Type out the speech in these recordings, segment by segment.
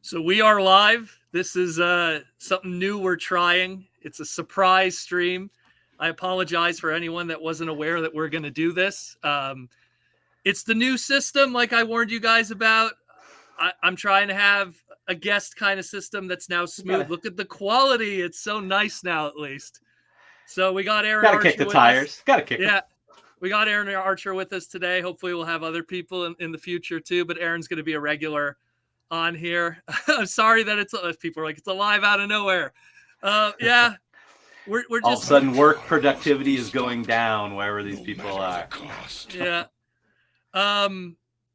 So we are live. This is something new we're trying. It's a surprise stream. I apologize for anyone that wasn't aware that we're going to do this. It's the new system, like I warned you guys about. I'm trying to have a guest kind of system that's now smooth. Look at the quality. It's so nice now, at least. So we got Aaron Archer. Gotta kick the tires. Gotta kick them. We got Aaron Archer with us today. Hopefully we'll have other people in the future too, but Aaron's going to be a regular on here. I'm sorry that people are like, it's a live out of nowhere. We're just all of a sudden work productivity is going down wherever these people are. Yeah.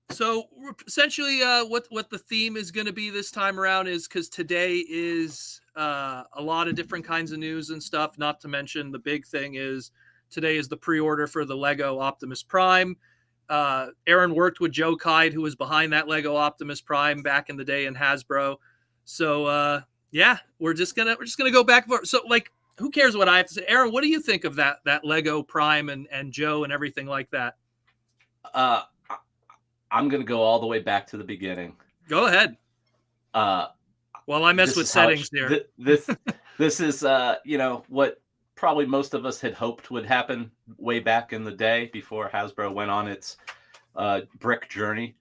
So essentially what the theme is going to be this time around is, because today is a lot of different kinds of news and stuff, not to mention the big thing is today is the pre-order for the Lego Optimus Prime. Aaron worked with Joe Kide, who was behind that Lego Optimus Prime back in the day in Hasbro. So we're just gonna go back and forth. So like, who cares what I have to say? Aaron, what do you think of that Lego Prime and Joe and everything like that? I'm gonna go all the way back to the beginning. Go ahead. Well, I mess with settings here. This is what probably most of us had hoped would happen way back in the day before Hasbro went on its brick journey.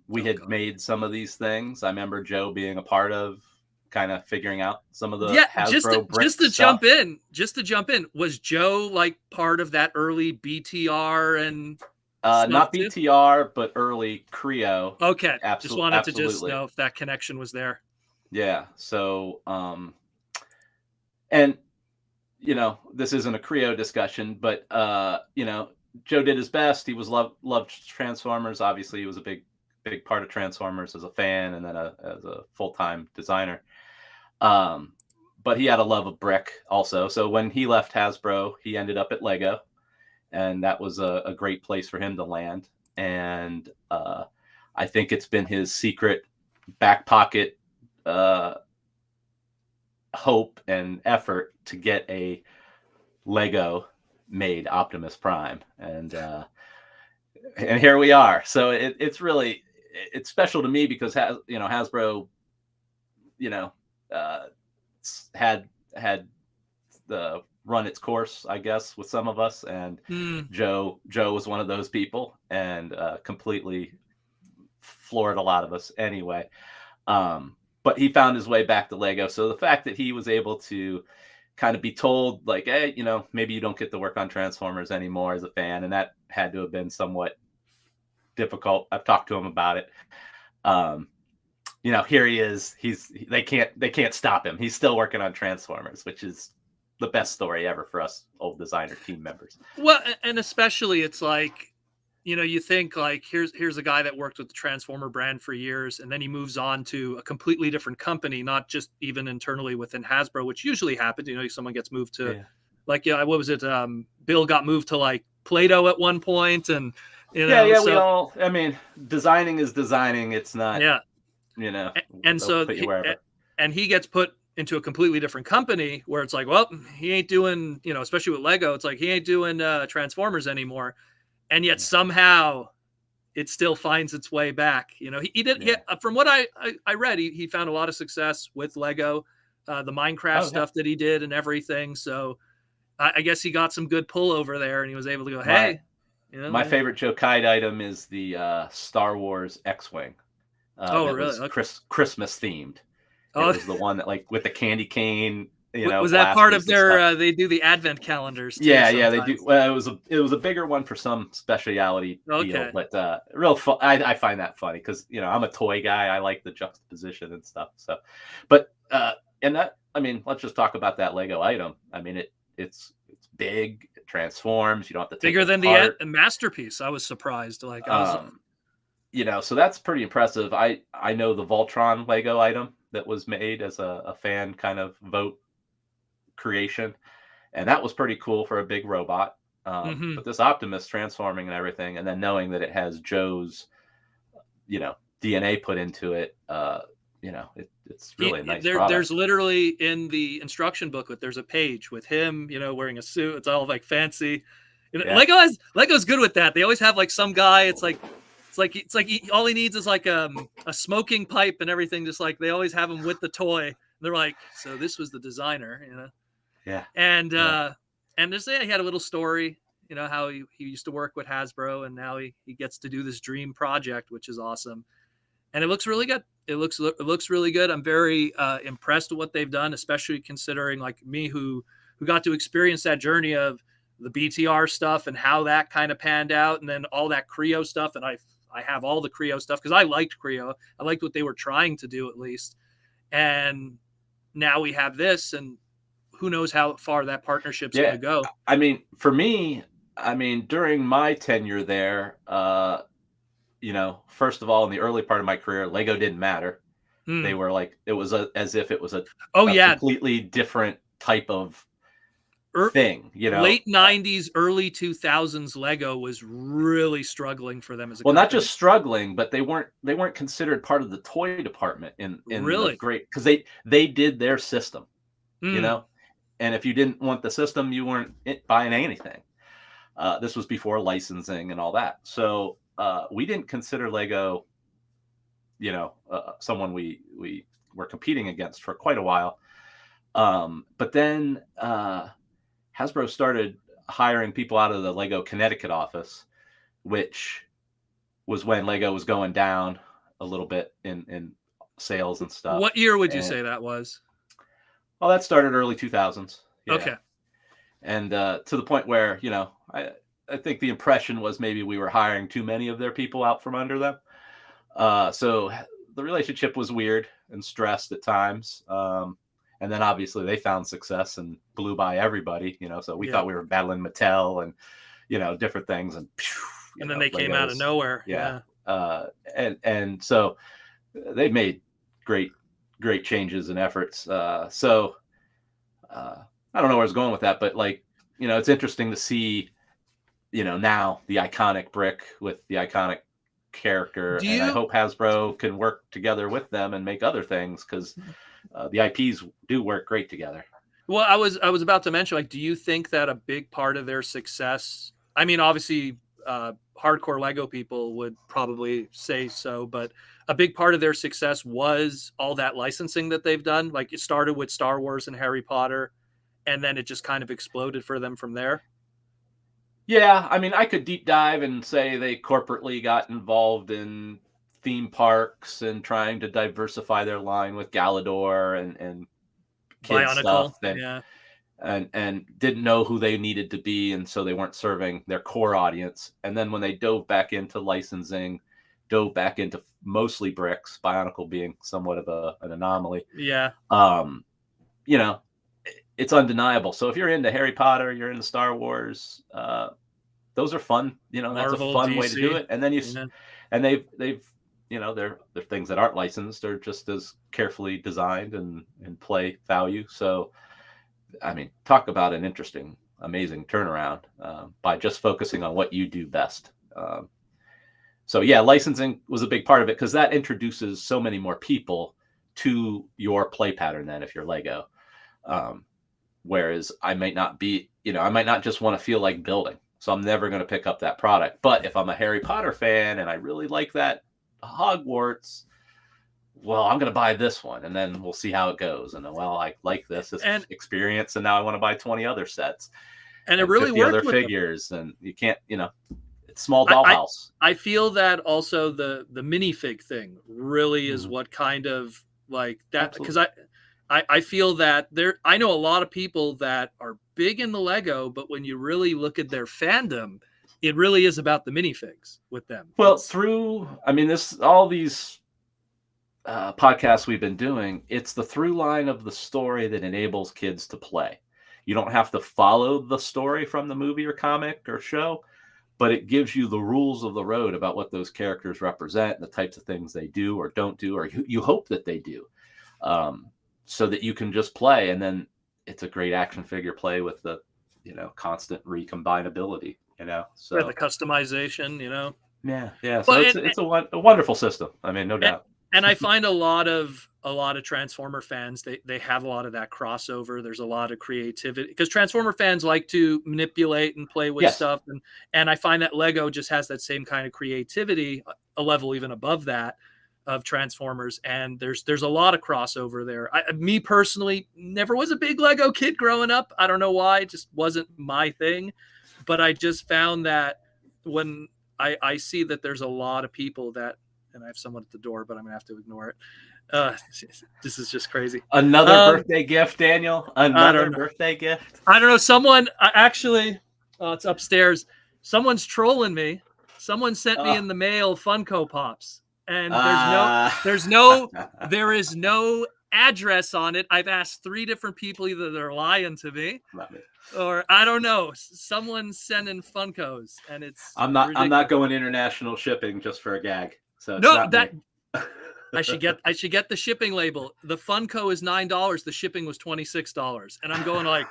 We had made some of these things. I remember Joe being a part of kind of figuring out some of the Hasbro brick just to stuff. jump in, was Joe like part of that early BTR and not BTR, but early Creo? Okay. Just wanted absolutely. to just know if that connection was there. Yeah. So, and this isn't a Creo discussion, but Joe did his best. He was loved Transformers. Obviously, he was a big part of Transformers as a fan and then as a full-time designer. But he had a love of brick also. So when he left Hasbro, he ended up at Lego, and that was a great place for him to land. And I think it's been his secret back pocket hope and effort to get a Lego made Optimus Prime, and here we are. So it's special to me because Hasbro had the run its course, I guess, with some of us, and Joe was one of those people, and completely floored a lot of us anyway. But he found his way back to Lego. So the fact that he was able to kind of be told, like, hey, maybe you don't get to work on Transformers anymore as a fan, and that had to have been somewhat difficult. I've talked to him about it. Here he is. They can't stop him. He's still working on Transformers, which is the best story ever for us old designer team members. Well, and especially it's like, you think like here's a guy that worked with the Transformer brand for years, and then he moves on to a completely different company, not just even internally within Hasbro, which usually happens. Someone gets moved to what was it? Bill got moved to like Play-Doh at one point, and designing is designing. It's not and so and he gets put into a completely different company where it's like, well, he ain't doing, especially with Lego, it's like he ain't doing Transformers anymore. And yet somehow it still finds its way back. He did. From what I read, he found a lot of success with Lego, the Minecraft stuff that he did and everything. So I guess he got some good pull over there, and he was able to go, hey. My favorite Joe Kide item is the Star Wars X-Wing. Really? Okay. Christmas themed. It was the one that, like, with the candy cane. Was that part of their? They do the advent calendars. Too, yeah, they do. Well, it was a bigger one for some speciality deal, but real fun. I find that funny because I'm a toy guy. I like the juxtaposition and stuff. So, but let's just talk about that Lego item. It's big. It transforms. You don't have to take bigger than the Masterpiece. I was surprised. Like, so that's pretty impressive. I know the Voltron Lego item that was made as a fan kind of vote creation, and that was pretty cool for a big robot. But this Optimus transforming and everything, and then knowing that it has Joe's DNA put into it, it's really a nice product. There's literally in the instruction booklet, there's a page with him wearing a suit. It's all like fancy. Lego's good with that. They always have like some guy, it's like It's like all he needs is like a smoking pipe and everything. Just like they always have him with the toy. They're like, so this was the designer, you know. Yeah. And Yeah. and just he had a little story, you know, how he used to work with Hasbro and now he gets to do this dream project, which is awesome. And it looks really good. It looks really good. I'm very impressed with what they've done, especially considering like me who got to experience that journey of the BTR stuff and how that kind of panned out, and then all that Creo stuff. And I have all the Creo stuff because I liked Creo. I liked what they were trying to do at least. And now we have this, and who knows how far that partnership's going Yeah. to go. I mean, for me, I mean, during my tenure there, you know, first of all, in the early part of my career, Lego didn't matter. They were like, it was as if it was a completely different type of thing, you know. Late 90s, early 2000s Lego was really struggling for them as a well, company. not just struggling, but they weren't considered part of the toy department in really the great, because they did their system, you know, and if you didn't want the system, you weren't buying anything. This was before licensing and all that, so we didn't consider Lego, you know, someone we were competing against for quite a while. But then Hasbro started hiring people out of the Lego Connecticut office, which was when Lego was going down a little bit in sales and stuff. What year would you say that was? Well, that started early 2000s. Yeah. Okay. And to the point where, you know, I think the impression was maybe we were hiring too many of their people out from under them. So the relationship was weird and stressed at times. And then obviously they found success and blew by everybody, you know, so we thought we were battling Mattel and, you know, different things. And then they came out of nowhere. Yeah. And so they've made great changes and efforts. So I don't know where I was going with that, but like, you know, it's interesting to see, you know, now the iconic brick with the iconic character, and I hope Hasbro can work together with them and make other things, because the IPs do work great together. Well, I was about to mention, like, do you think that a big part of their success, I mean, obviously hardcore Lego people would probably say so, but a big part of their success was all that licensing that they've done. Like, it started with Star Wars and Harry Potter, and then it just kind of exploded for them from there. Yeah, I mean, I could deep dive and say they corporately got involved in theme parks and trying to diversify their line with Galador and kid stuff, and didn't know who they needed to be, and so they weren't serving their core audience. And then when they dove back into licensing, dove back into mostly bricks, Bionicle being somewhat of an anomaly. Yeah. You know, it's undeniable. So if you're into Harry Potter, you're into Star Wars, those are fun. You know, Marvel, that's a fun DC way to do it. And then and they've you know, they're things that aren't licensed. They're just as carefully designed and play value. So, I mean, talk about an interesting, amazing turnaround by just focusing on what you do best. So yeah, licensing was a big part of it, because that introduces so many more people to your play pattern than if you're Lego. Whereas I might not be, you know, I might not just want to feel like building. So I'm never going to pick up that product. But if I'm a Harry Potter fan and I really like that Hogwarts, well, I'm going to buy this one, and then we'll see how it goes. And well, I like this experience, and now I want to buy 20 other sets. And it really worked other with figures, and you can't, you know, it's small dollhouse. I feel that also the minifig thing really is what kind of like that, because I feel that I know a lot of people that are big in the Lego, but when you really look at their fandom, it really is about the minifigs with them. Well, all these podcasts we've been doing, it's the through line of the story that enables kids to play. You don't have to follow the story from the movie or comic or show, but it gives you the rules of the road about what those characters represent and the types of things they do or don't do, or you hope that they do. So that you can just play, and then it's a great action figure play with the, you know, constant recombinability, you know. So the customization, you know. Yeah. So it's a wonderful system. I mean, no doubt. And I find a lot of Transformer fans, they have a lot of that crossover. There's a lot of creativity, because Transformer fans like to manipulate and play with stuff, and I find that Lego just has that same kind of creativity. a level even above that of Transformers, and there's a lot of crossover there. Me personally, never was a big Lego kid growing up. I don't know why, it just wasn't my thing. But I just found that when I see that there's a lot of people that, and I have someone at the door, but I'm gonna have to ignore it. This is just crazy. Another birthday gift, Daniel. Another birthday gift. I don't know. Someone actually, it's upstairs. Someone's trolling me. Someone sent me in the mail Funko Pops, and there is no address on it. I've asked 3 different people, either they're lying to me, or I don't know. Someone's sending Funkos, and it's I'm not going international shipping just for a gag. So no, that I should get the shipping label. The Funko is $9. The shipping was $26, and I'm going like,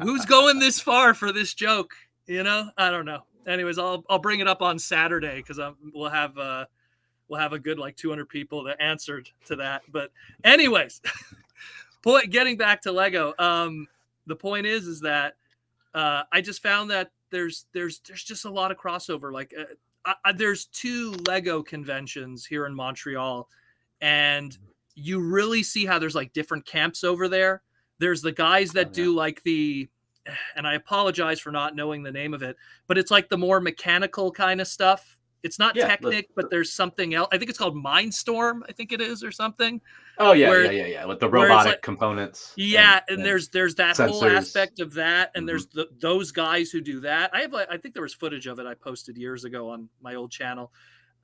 who's going this far for this joke? You know, I don't know. Anyways, I'll bring it up on Saturday because we'll have a good like 200 people that answered to that. But anyways, getting back to Lego, the point is that I just found that there's just a lot of crossover. Like there's 2 Lego conventions here in Montreal, and you really see how there's like different camps over there. There's the guys that do like and I apologize for not knowing the name of it, but it's like the more mechanical kind of stuff. It's not Technic, but there's something else. I think it's called Mindstorm, I think it is, or something. Oh yeah, yeah. With the robotic components. Yeah, and there's that sensors. Whole aspect of that, and there's those guys who do that. I think there was footage of it I posted years ago on my old channel.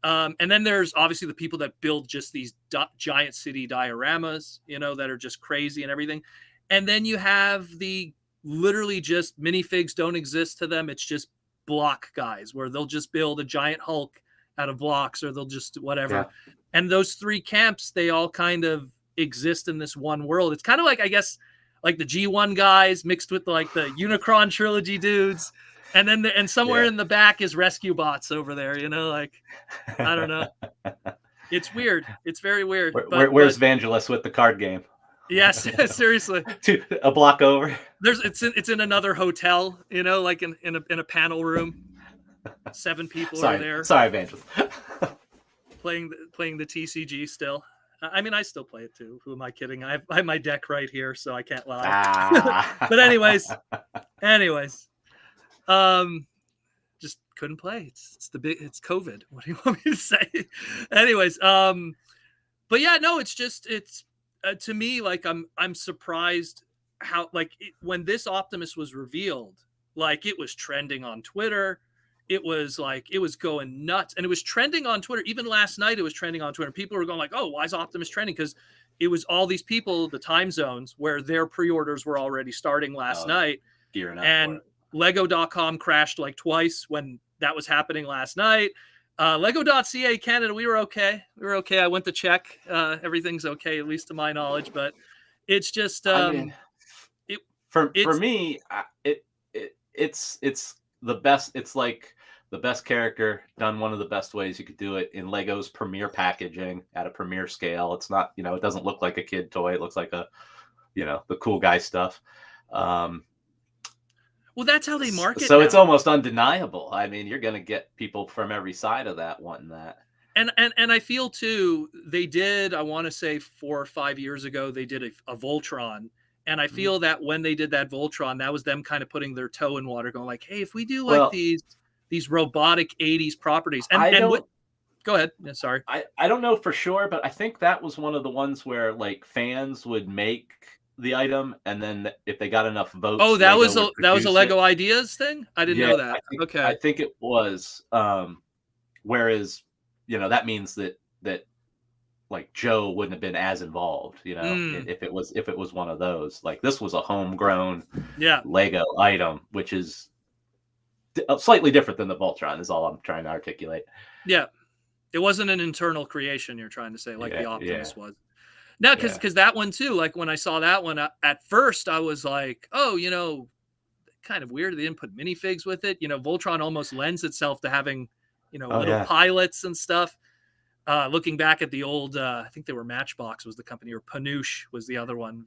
And then there's obviously the people that build just these giant city dioramas, you know, that are just crazy and everything. And then you have the literally just minifigs don't exist to them. It's just block guys where they'll just build a giant Hulk out of blocks, or they'll just whatever. Yeah. And those 3 camps, they all kind of exist in this one world. It's kind of like, I guess, like the G1 guys mixed with like the Unicron trilogy dudes. And then and somewhere in the back is Rescue Bots over there, you know, like, I don't know. It's weird. It's very weird. Where's Vangelis with the card game? Yes, seriously. A block over. It's in another hotel, you know, like in a panel room. 7 people are there. Sorry, Evangelist. playing the TCG still. I mean, I still play it too. Who am I kidding? I have my deck right here, so I can't lie. But anyways, just couldn't play. It's COVID. What do you want me to say? Anyways, but yeah, no, it's to me, like I'm surprised how when this Optimus was revealed, like it was trending on Twitter. It was going nuts, and it was trending on Twitter. Even last night, it was trending on Twitter. People were going like, "Oh, why is Optimus trending?" Because it was all these people, the time zones where their pre-orders were already starting last night, gearing up. And Lego.com crashed like twice when that was happening last night. Lego.ca Canada, we were okay. I went to check. Everything's okay, at least to my knowledge. But it's just for me, it's the best. It's like the best character done one of the best ways you could do it in Lego's premiere packaging at a premiere scale. It's not, it doesn't look like a kid toy. It looks like the cool guy stuff. Well, that's how they market. So now. It's almost undeniable. I mean, you're going to get people from every side of that wanting that. And I feel too, they did, I want to say 4 or 5 years ago, they did a Voltron. And I feel that when they did that Voltron, that was them kind of putting their toe in water, going like, hey, if we do like these robotic 80s properties. Go ahead. Yeah, sorry. I don't know for sure, but I think that was one of the ones where like fans would make the item, and then if they got enough votes. Oh, that was a Lego Ideas thing? I didn't know that. I think it was. Whereas, that means that like Joe wouldn't have been as involved, if it was one of those. Like this was a homegrown Lego item, which is slightly different than the Voltron, is all I'm trying to articulate. Yeah. It wasn't an internal creation, you're trying to say, like the Optimus was. No, because that one too, like when I saw that one, at first I was like, oh, kind of weird. They didn't put minifigs with it. Voltron almost lends itself to having, little pilots and stuff. Looking back at the old, I think they were Matchbox was the company, or Panouche was the other one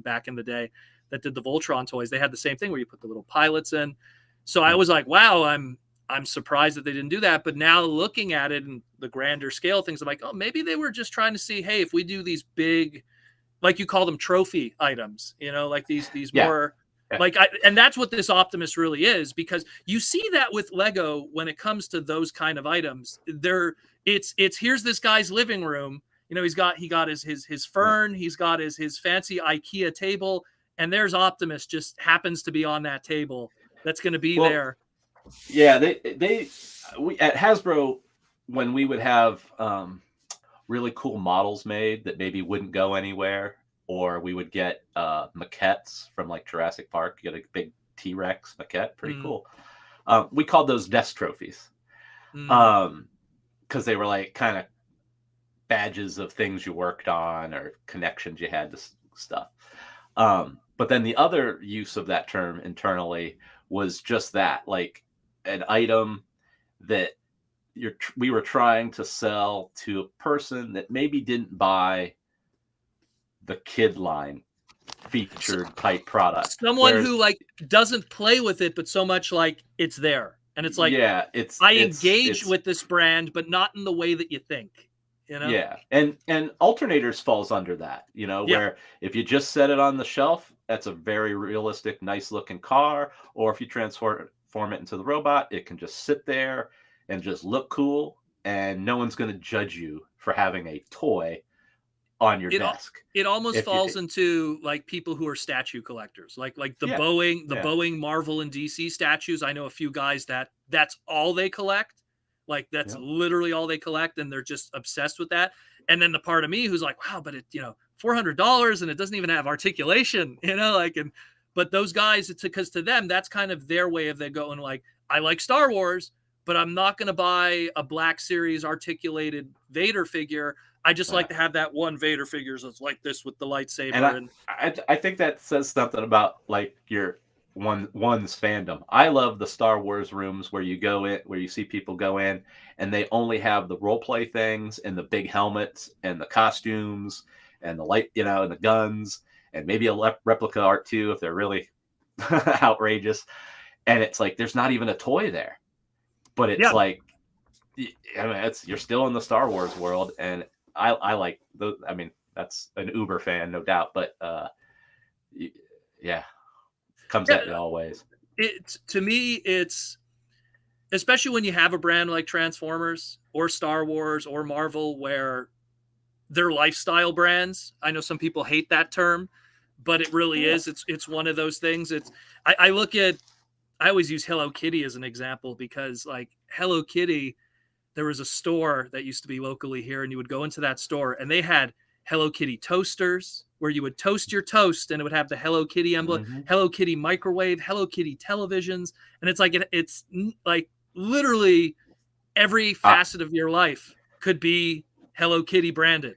back in the day that did the Voltron toys. They had the same thing where you put the little pilots in. So I was like, wow, I'm I'm surprised that they didn't do that. But now looking at it and the grander scale things, I'm like, oh, maybe they were just trying to see, hey, if we do these big, like you call them trophy items, like these more like, and that's what this Optimus really is, because you see that with Lego when it comes to those kind of items. It's here's this guy's living room. He got his fern, he's got his fancy IKEA table, and there's Optimus just happens to be on that table. That's going to be there. Yeah, we at Hasbro, when we would have really cool models made that maybe wouldn't go anywhere, or we would get maquettes from like Jurassic Park. You get a big T-Rex maquette, pretty cool. We called those desk trophies, because they were like kind of badges of things you worked on or connections you had to stuff. But then the other use of that term internally was just that, like an item that we were trying to sell to a person that maybe didn't buy the kid line featured type product. Someone who like doesn't play with it, but so much like it's there. And it's like, I engage with this brand, but not in the way that you think. Yeah, and alternators falls under that, where if you just set it on the shelf, that's a very realistic, nice looking car. Or if you transform it into the robot, it can just sit there and just look cool, and no one's going to judge you for having a toy on your desk. It almost falls into like people who are statue collectors, like the Boeing, Marvel, and DC statues. I know a few guys that's all they collect. Like that's literally all they collect, and they're just obsessed with that. And then the part of me who's like, wow, but it, $400 and it doesn't even have articulation, but those guys, it's because to them, that's kind of their way of they going like, I like Star Wars, but I'm not going to buy a Black Series articulated Vader figure. I just like to have that one Vader figure that's like this with the lightsaber. And I think that says something about like your one's fandom. I love the Star Wars rooms where you go in, where you see people go in and they only have the role play things and the big helmets and the costumes and the light, and the guns and maybe a replica art too, if they're really outrageous. And it's like, there's not even a toy there, but it's like, I mean, you're still in the Star Wars world. And I like those. I mean, that's an Uber fan, no doubt, but comes at me always. To me, it's especially when you have a brand like Transformers or Star Wars or Marvel, where they're lifestyle brands. I know some people hate that term, but it really is. It's one of those things. I always use Hello Kitty as an example, because like Hello Kitty, there was a store that used to be locally here, and you would go into that store and they had Hello Kitty toasters where you would toast your toast and it would have the Hello Kitty emblem, Hello Kitty microwave, Hello Kitty televisions. And it's like, it's like literally every facet of your life could be Hello Kitty branded.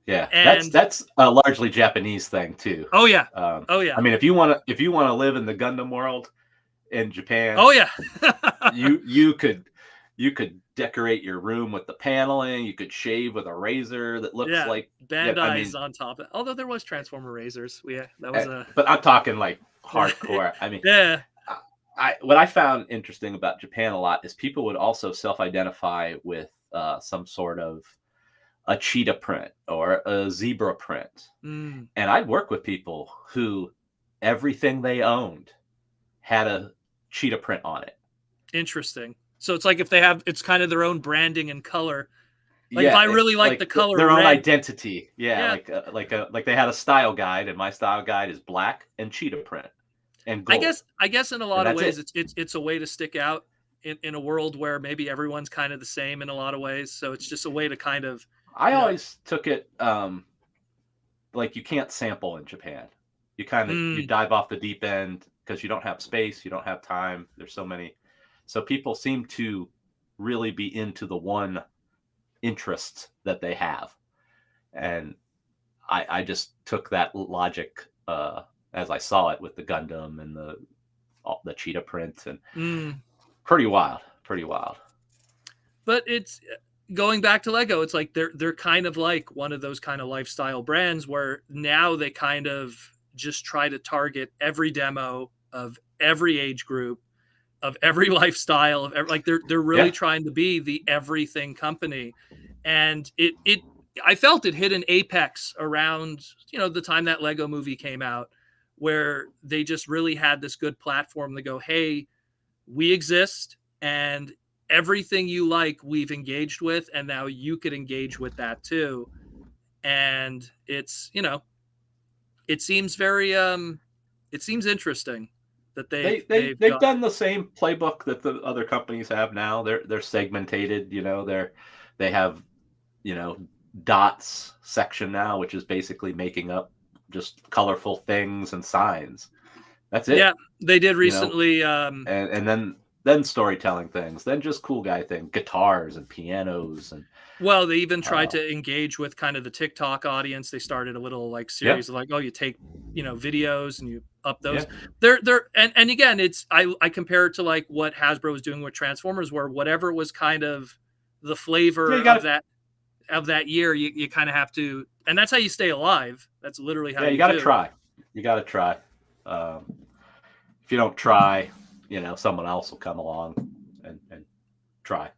Yeah. And that's a largely Japanese thing too. Oh yeah. I mean, if you want to live in the Gundam world in Japan, you could decorate your room with the paneling. You could shave with a razor that looks like Bandai's on top of it. Although there was Transformer razors. But I'm talking like hardcore. I mean, what I found interesting about Japan a lot is people would also self-identify with some sort of a cheetah print or a zebra print. And I'd work with people who everything they owned had a cheetah print on it. Interesting. So it's like if they have, it's kind of their own branding and color. Like if I really like the color, their own identity. Like they had a style guide, and my style guide is black and cheetah print and gold. I guess in a lot of ways, it's a way to stick out in a world where maybe everyone's kind of the same in a lot of ways. So it's just a way to kind of. I always took it like you can't sample in Japan. You kind of you dive off the deep end because you don't have space, you don't have time. There's so many. So people seem to really be into the one interest that they have. And I just took that logic as I saw it with the Gundam and the cheetah print, and pretty wild. But it's going back to Lego. It's like they're kind of like one of those kind of lifestyle brands where now they kind of just try to target every demo of every age group. every lifestyle of like they're really trying to be the everything company. And I felt it hit an apex around, the time that Lego movie came out, where they just really had this good platform to go, hey, we exist, and everything you like we've engaged with, and now you could engage with that too. And it's, it seems very it seems interesting that they've got done the same playbook that the other companies have now. They're segmented, they have, dots section now, which is basically making up just colorful things and signs. That's it. Yeah, they did recently. And then storytelling things, then just cool guy thing, guitars and pianos. And well, they even tried to engage with kind of the TikTok audience. They started a little like series of like, oh, you take, videos and you up those. They're and again, it's I compare it to like what Hasbro was doing with Transformers, where whatever was kind of the flavor of that year, you kind of have to, and that's how you stay alive. That's literally how you got to try. You got to try. If you don't try, someone else will come along and try.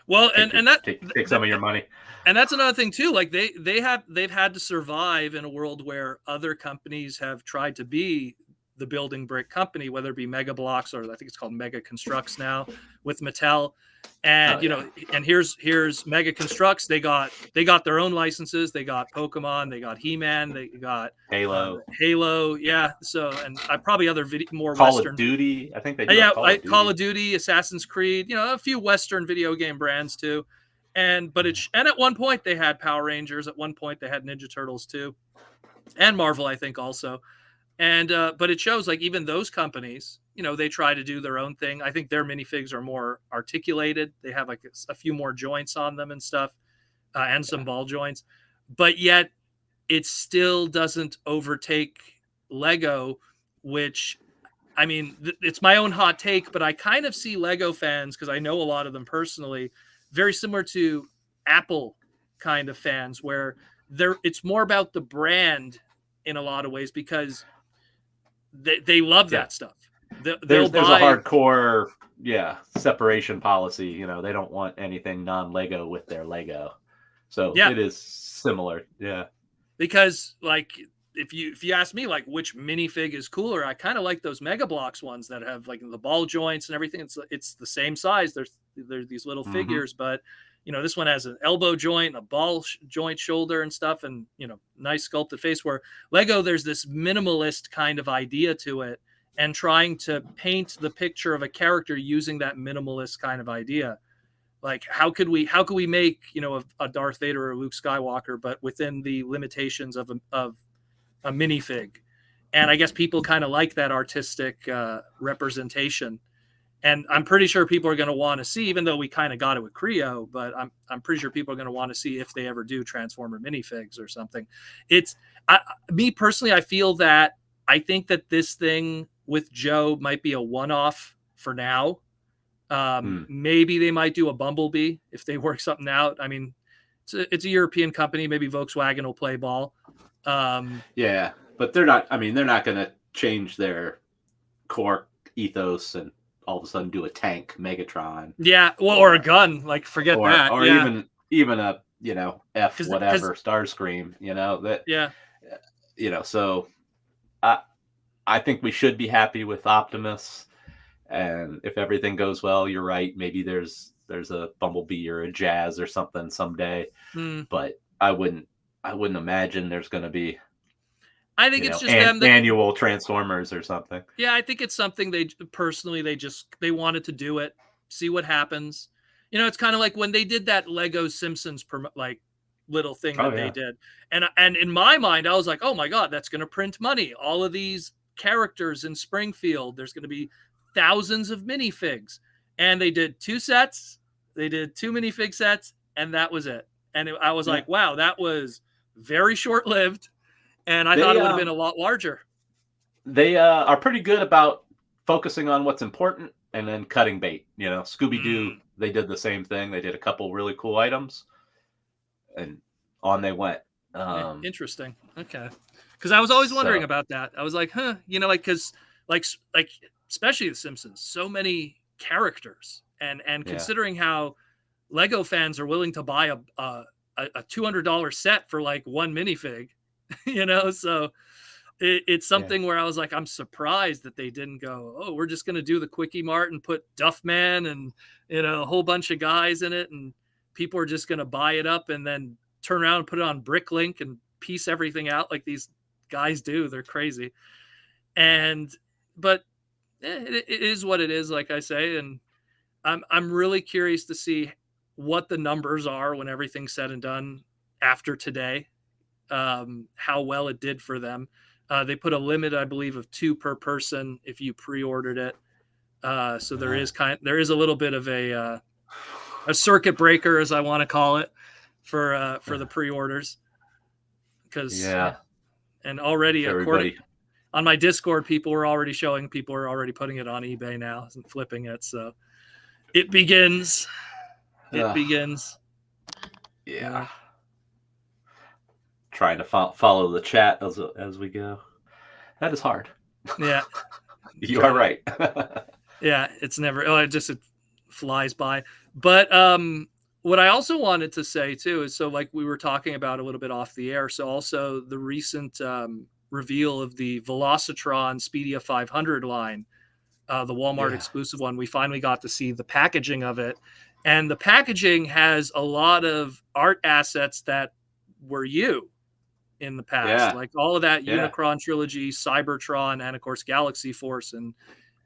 Well, and that take some of your money. And that's another thing too. Like they've had to survive in a world where other companies have tried to be the building brick company, whether it be Mega Blocks or I think it's called Mega Constructs now with Mattel. And and here's Mega Constructs. They got their own licenses. They got Pokemon. They got He-Man. They got Halo. Yeah. So and probably other more Call Western of Duty. I think they do. Call of Duty, Assassin's Creed. A few Western video game brands too. And at one point they had Power Rangers. At one point they had Ninja Turtles too, and Marvel, I think also. And but it shows like even those companies, they try to do their own thing. I think their minifigs are more articulated. They have like a few more joints on them and stuff, and some ball joints. But yet, it still doesn't overtake Lego, which, I mean, it's my own hot take, but I kind of see Lego fans, because I know a lot of them personally, very similar to Apple kind of fans, where it's more about the brand in a lot of ways, because they love that stuff. There's a hardcore separation policy. They don't want anything non-Lego with their Lego, so it is similar. Because like if you ask me like which minifig is cooler, I kind of like those Mega Blocks ones that have like the ball joints and everything. It's the same size. There's these little figures, but this one has an elbow joint, a ball joint shoulder and stuff, and nice sculpted face. Where Lego, there's this minimalist kind of idea to it, and trying to paint the picture of a character using that minimalist kind of idea. Like how could we make a Darth Vader or a Luke Skywalker, but within the limitations of a minifig? And I guess people kind of like that artistic representation. And I'm pretty sure people are going to want to see, even though we kind of got it with Creo, but I'm pretty sure people are going to want to see if they ever do Transformer minifigs or something. Me personally, I think that this thing with Joe might be a one-off for now. Maybe they might do a Bumblebee if they work something out. I mean, it's a European company. Maybe Volkswagen will play ball. But they're not. I mean, they're not going to change their core ethos and all of a sudden do a tank Megatron. Or a gun. Like forget that. Or even a F whatever Starscream. So I think we should be happy with Optimus, and if everything goes well, you're right. Maybe there's a Bumblebee or a Jazz or something someday, but I wouldn't imagine there's going to be. I think it's just annual Transformers or something. Yeah, I think it's something they wanted to do it, see what happens. It's kind of like when they did that Lego Simpsons little thing that they did, and in my mind, I was like, oh my god, that's going to print money. All of these characters in Springfield, there's going to be thousands of minifigs, and they did 2 sets. They did 2 minifig sets, and that was it. And I was like, wow, that was very short lived. And I thought it would have been a lot larger. They are pretty good about focusing on what's important and then cutting bait. Scooby-Doo, they did the same thing. They did a couple really cool items, and on they went. Interesting. Okay. Because I was always wondering about that. I was like, because especially The Simpsons, so many characters, and Yeah. considering how Lego fans are willing to buy a $200 set for like one minifig, you know, so it's Yeah. something where I was like, I'm surprised that they didn't go, oh, we're just going to do the Quickie Mart and put Duffman and, you know, a whole bunch of guys in it, and people are just going to buy it up and then turn around and put it on Bricklink and piece everything out like these guys do. They're crazy. But it is what it is, like I say, and I'm really curious to see what the numbers are when everything's said and done after today, how well it did for them. They put a limit, I believe, of 2 per person if you pre-ordered it. So there is a little bit of a circuit breaker, as I want to call it, for the pre-orders. Because and already according on my Discord, people are already putting it on eBay now and flipping it. So it begins. Yeah. Trying to follow the chat as we go. That is hard. Yeah. You are right. Yeah, it's never. It flies by. But what I also wanted to say too is, so like we were talking about a little bit off the air. So also the recent reveal of the Velocitron Speedia 500 line, the Walmart exclusive one. We finally got to see the packaging of it, and the packaging has a lot of art assets that were in the past, like all of that Unicron trilogy, Cybertron, and of course Galaxy Force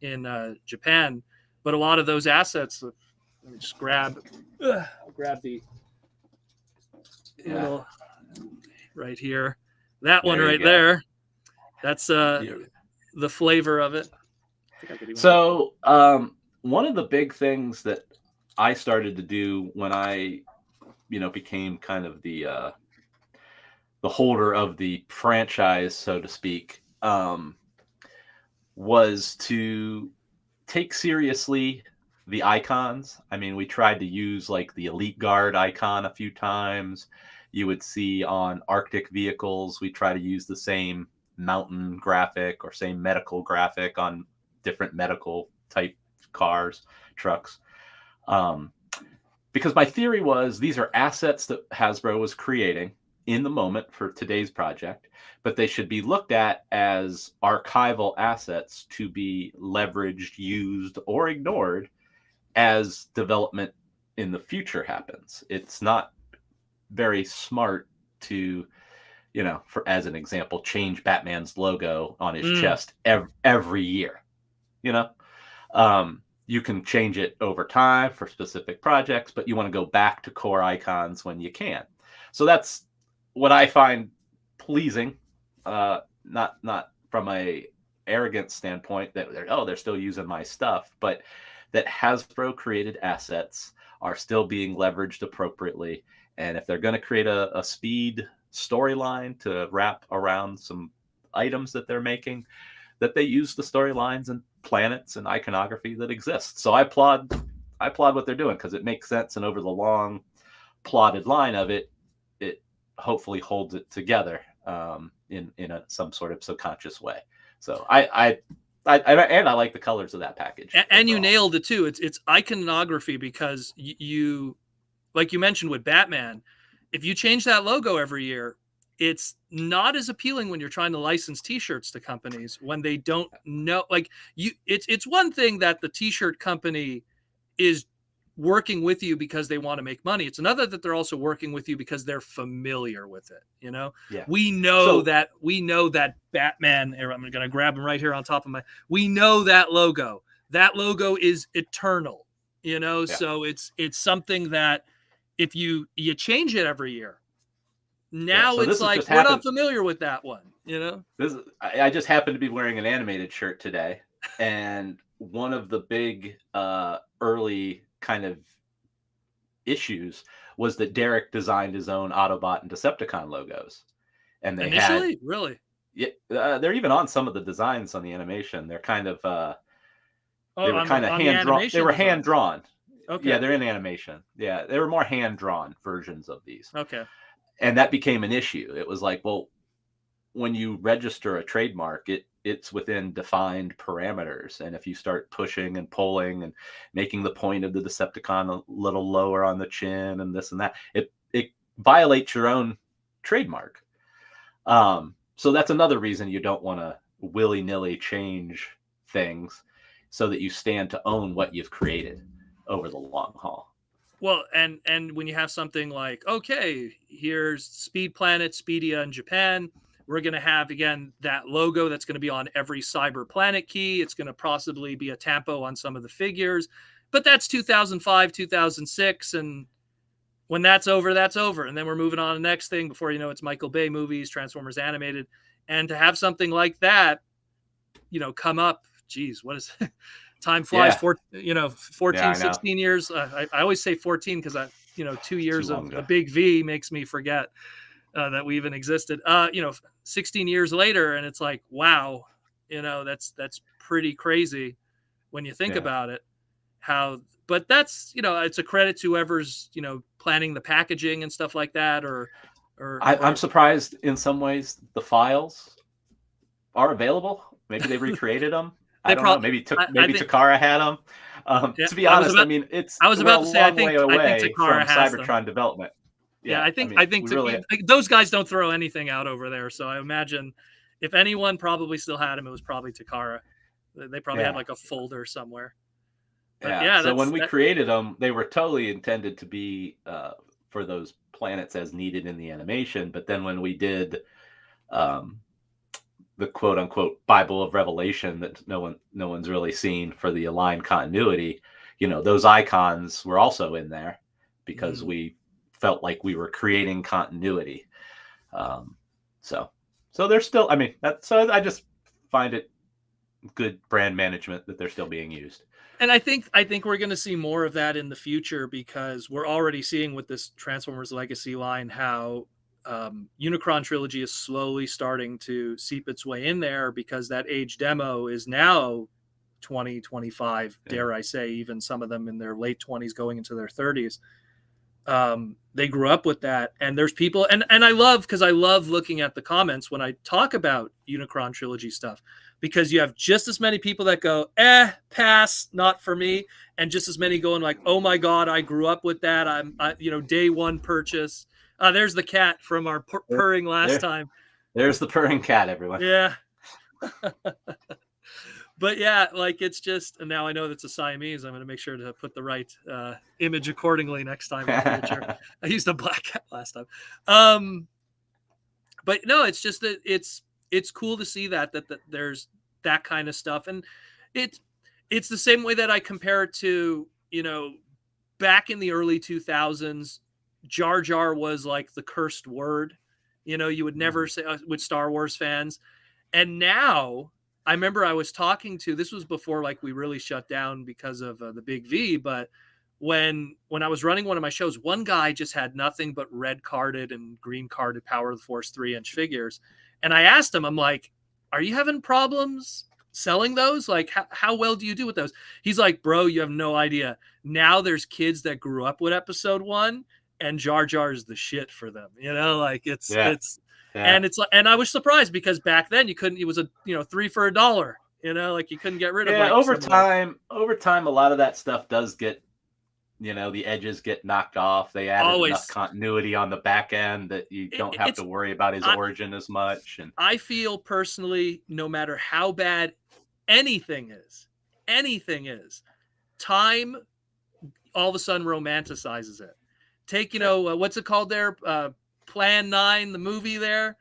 in Japan. But a lot of those assets, let me just grab the little right here, that one right there. That's the flavor of it. So one of the big things that I started to do when I became kind of the holder of the franchise, so to speak, was to take seriously the icons. I mean, we tried to use like the Elite Guard icon a few times. You would see on Arctic vehicles, we try to use the same mountain graphic or same medical graphic on different medical type cars, trucks. Because my theory was these are assets that Hasbro was creating in the moment for today's project, but they should be looked at as archival assets to be leveraged, used, or ignored as development in the future happens. It's not very smart to, as an example, change Batman's logo on his chest every year. You can change it over time for specific projects, but you want to go back to core icons when you can. So that's what I find pleasing, not from a arrogant standpoint that they're still using my stuff, but that Hasbro created assets are still being leveraged appropriately. And if they're going to create a speed storyline to wrap around some items that they're making, that they use the storylines and planets and iconography that exists. So I applaud what they're doing, because it makes sense, and over the long plotted line of it hopefully holds it together in some sort of subconscious way. So I like the colors of that package. And you nailed it too. It's iconography, because you like you mentioned with Batman, if you change that logo every year, it's not as appealing when you're trying to license T-shirts to companies when they don't know. Like it's one thing that the T-shirt company is working with you because they want to make money. It's another that they're also working with you because they're familiar with it. Yeah. We know that Batman. I'm going to grab him right here on top of we know that logo. That logo is eternal. So it's something that if you change it every year, now it's like we're not familiar with that one. I just happened to be wearing an animated shirt today, and one of the big early kind of issues was that Derek designed his own Autobot and Decepticon logos, and they really, they're even on some of the designs on the animation. They're kind of they were kind of hand drawn. They were hand drawn. Okay. Yeah, they're in animation. Yeah, they were more hand drawn versions of these. Okay. And that became an issue. It was like, well, when you register a trademark, it's within defined parameters. And if you start pushing and pulling and making the point of the Decepticon a little lower on the chin and this and that, it violates your own trademark. So that's another reason you don't want to willy-nilly change things, so that you stand to own what you've created over the long haul. Well, and when you have something like, okay, here's Speed Planet, Speedia in Japan, we're going to have, again, that logo that's going to be on every Cyber Planet key. It's going to possibly be a tampo on some of the figures. But that's 2005, 2006. And when that's over, that's over. And then we're moving on to the next thing. Before you know, it's Michael Bay movies, Transformers animated. And to have something like that, come up, geez, what is it? Time flies. Yeah. 14, 16 years. I always say 14 because 2 years of the big V makes me forget that we even existed. 16 years later, and it's like, wow, that's pretty crazy when you think about it. But that's, it's a credit to whoever's, planning the packaging and stuff like that. I'm surprised in some ways the files are available. Maybe they recreated them. I don't know. Maybe Takara had them. To be honest, I was about to say, I think Takara has Cybertron them. Development. Yeah, I think those guys don't throw anything out over there. So I imagine if anyone probably still had them, it was probably Takara. They probably had like a folder somewhere. But so when we created them, they were totally intended to be for those planets as needed in the animation. But then when we did the quote unquote Bible of Revelation that no one's really seen for the aligned continuity, those icons were also in there because we felt like we were creating continuity. So they're still, so I just find it good brand management that they're still being used. And I think we're going to see more of that in the future, because we're already seeing with this Transformers Legacy line how Unicron Trilogy is slowly starting to seep its way in there, because that age demo is now 20, 25, dare I say, even some of them in their late 20s going into their 30s. They grew up with that, and there's people, and I love looking at the comments when I talk about Unicron Trilogy stuff, because you have just as many people that go, pass, not for me, and just as many going like, oh my God, I grew up with that. I day one purchase. There's the cat from our purring last time. There's the purring cat, everyone. Yeah. But yeah, like, it's just, and now I know that's a Siamese. I'm going to make sure to put the right image accordingly next time in the future. I used a black cat last time. But no, it's just that it's cool to see that there's that kind of stuff. And it's the same way that I compare it to, back in the early 2000s, Jar Jar was like the cursed word, you would never say with Star Wars fans. And now I remember I was talking to, this was before like we really shut down because of the big V, but when I was running one of my shows, one guy just had nothing but red carded and green carded Power of the Force 3-inch figures. And I asked him, I'm like, are you having problems selling those? Like, how well do you do with those? He's like, bro, you have no idea. Now there's kids that grew up with Episode 1, and Jar Jar is the shit for them. Like it's and it's like, and I was surprised, because back then you couldn't, it was a 3 for $1, like you couldn't get rid of it. Over time, a lot of that stuff does get, the edges get knocked off. They added enough continuity on the back end that you don't have to worry about his origin as much. And I feel personally, no matter how bad anything is, time all of a sudden romanticizes it. Take, what's it called there? Plan 9, the movie there,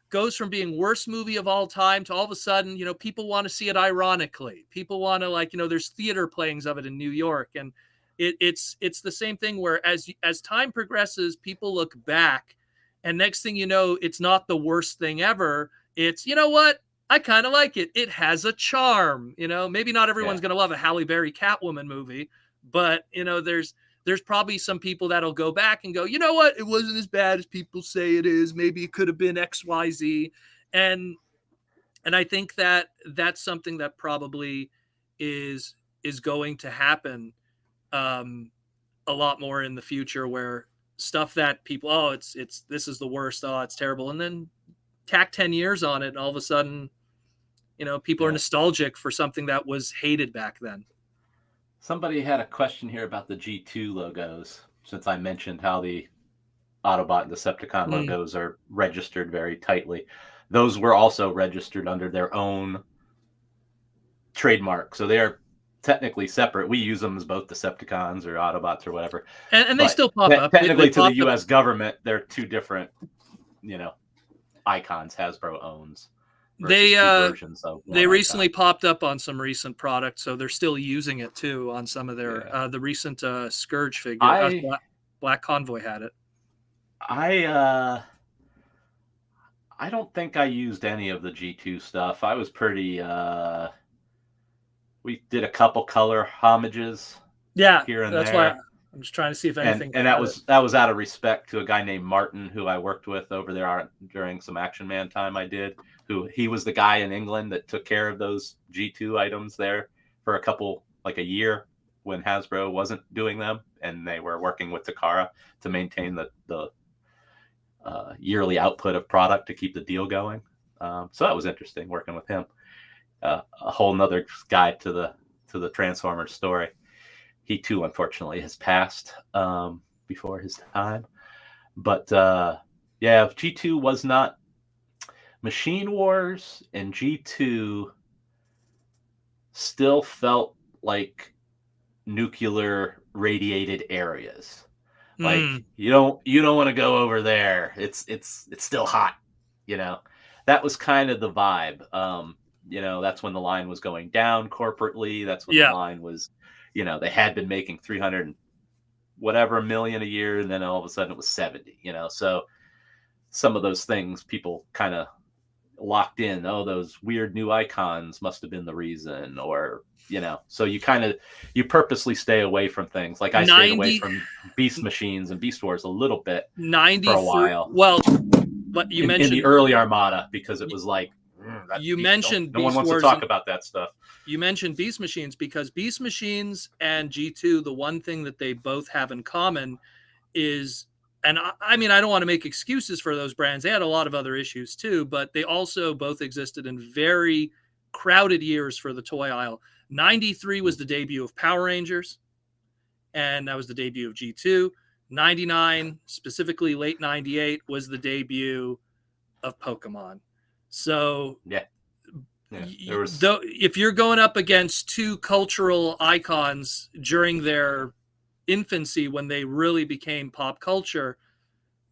goes from being worst movie of all time to all of a sudden, people want to see it ironically. People want to there's theater playings of it in New York. And it's the same thing where as time progresses, people look back, and next thing you know, it's not the worst thing ever. It's, what? I kind of like it. It has a charm, maybe not everyone's going to love a Halle Berry Catwoman movie, but there's probably some people that'll go back and go, you know what? It wasn't as bad as people say it is. Maybe it could have been X, Y, Z. And I think that that's something that probably is going to happen a lot more in the future, where stuff that people, this is the worst. Oh, it's terrible. And then tack 10 years on it, and all of a sudden, people are nostalgic for something that was hated back then. Somebody had a question here about the G2 logos, since I mentioned how the Autobot and Decepticon logos are registered very tightly. Those were also registered under their own trademark, so they are technically separate. We use them as both Decepticons or Autobots or whatever, and they still pop up. Technically, they to the U.S. government, they're two different, icons Hasbro owns. They recently popped up on some recent products, so they're still using it too on some of their the recent Scourge figure. Black Convoy had it. I don't think I used any of the G2 stuff. I was pretty. We did a couple color homages. Here and that's there. Why I'm just trying to see if anything. And that was out of respect to a guy named Martin, who I worked with over there during some Action Man time I did. He was the guy in England that took care of those G2 items there for a year when Hasbro wasn't doing them, and they were working with Takara to maintain the yearly output of product to keep the deal going. So that was interesting working with him. A whole nother guide to the Transformers story. He too, unfortunately, has passed before his time. But G2 was not. Machine Wars and G2 still felt like nuclear radiated areas. Like you don't want to go over there. It's still hot. That was kind of the vibe. That's when the line was going down corporately. That's when the line was, they had been making 300 whatever million a year, and then all of a sudden it was 70. So some of those things people kind of locked in. Oh, those weird new icons must have been the reason, or so you purposely stay away from things. Like I stayed away from Beast Machines and Beast Wars a little bit for a while. Well, but you mentioned in the early Armada, because it was like you mentioned no one wants to talk about that stuff. You mentioned Beast Machines because Beast Machines and G2, the one thing that they both have in common is, and I mean, I don't want to make excuses for those brands. They had a lot of other issues too, but they also both existed in very crowded years for the toy aisle. 93 was the debut of Power Rangers, and that was the debut of G2. 99, specifically late 98, was the debut of Pokemon. So if you're going up against two cultural icons during their infancy, when they really became pop culture,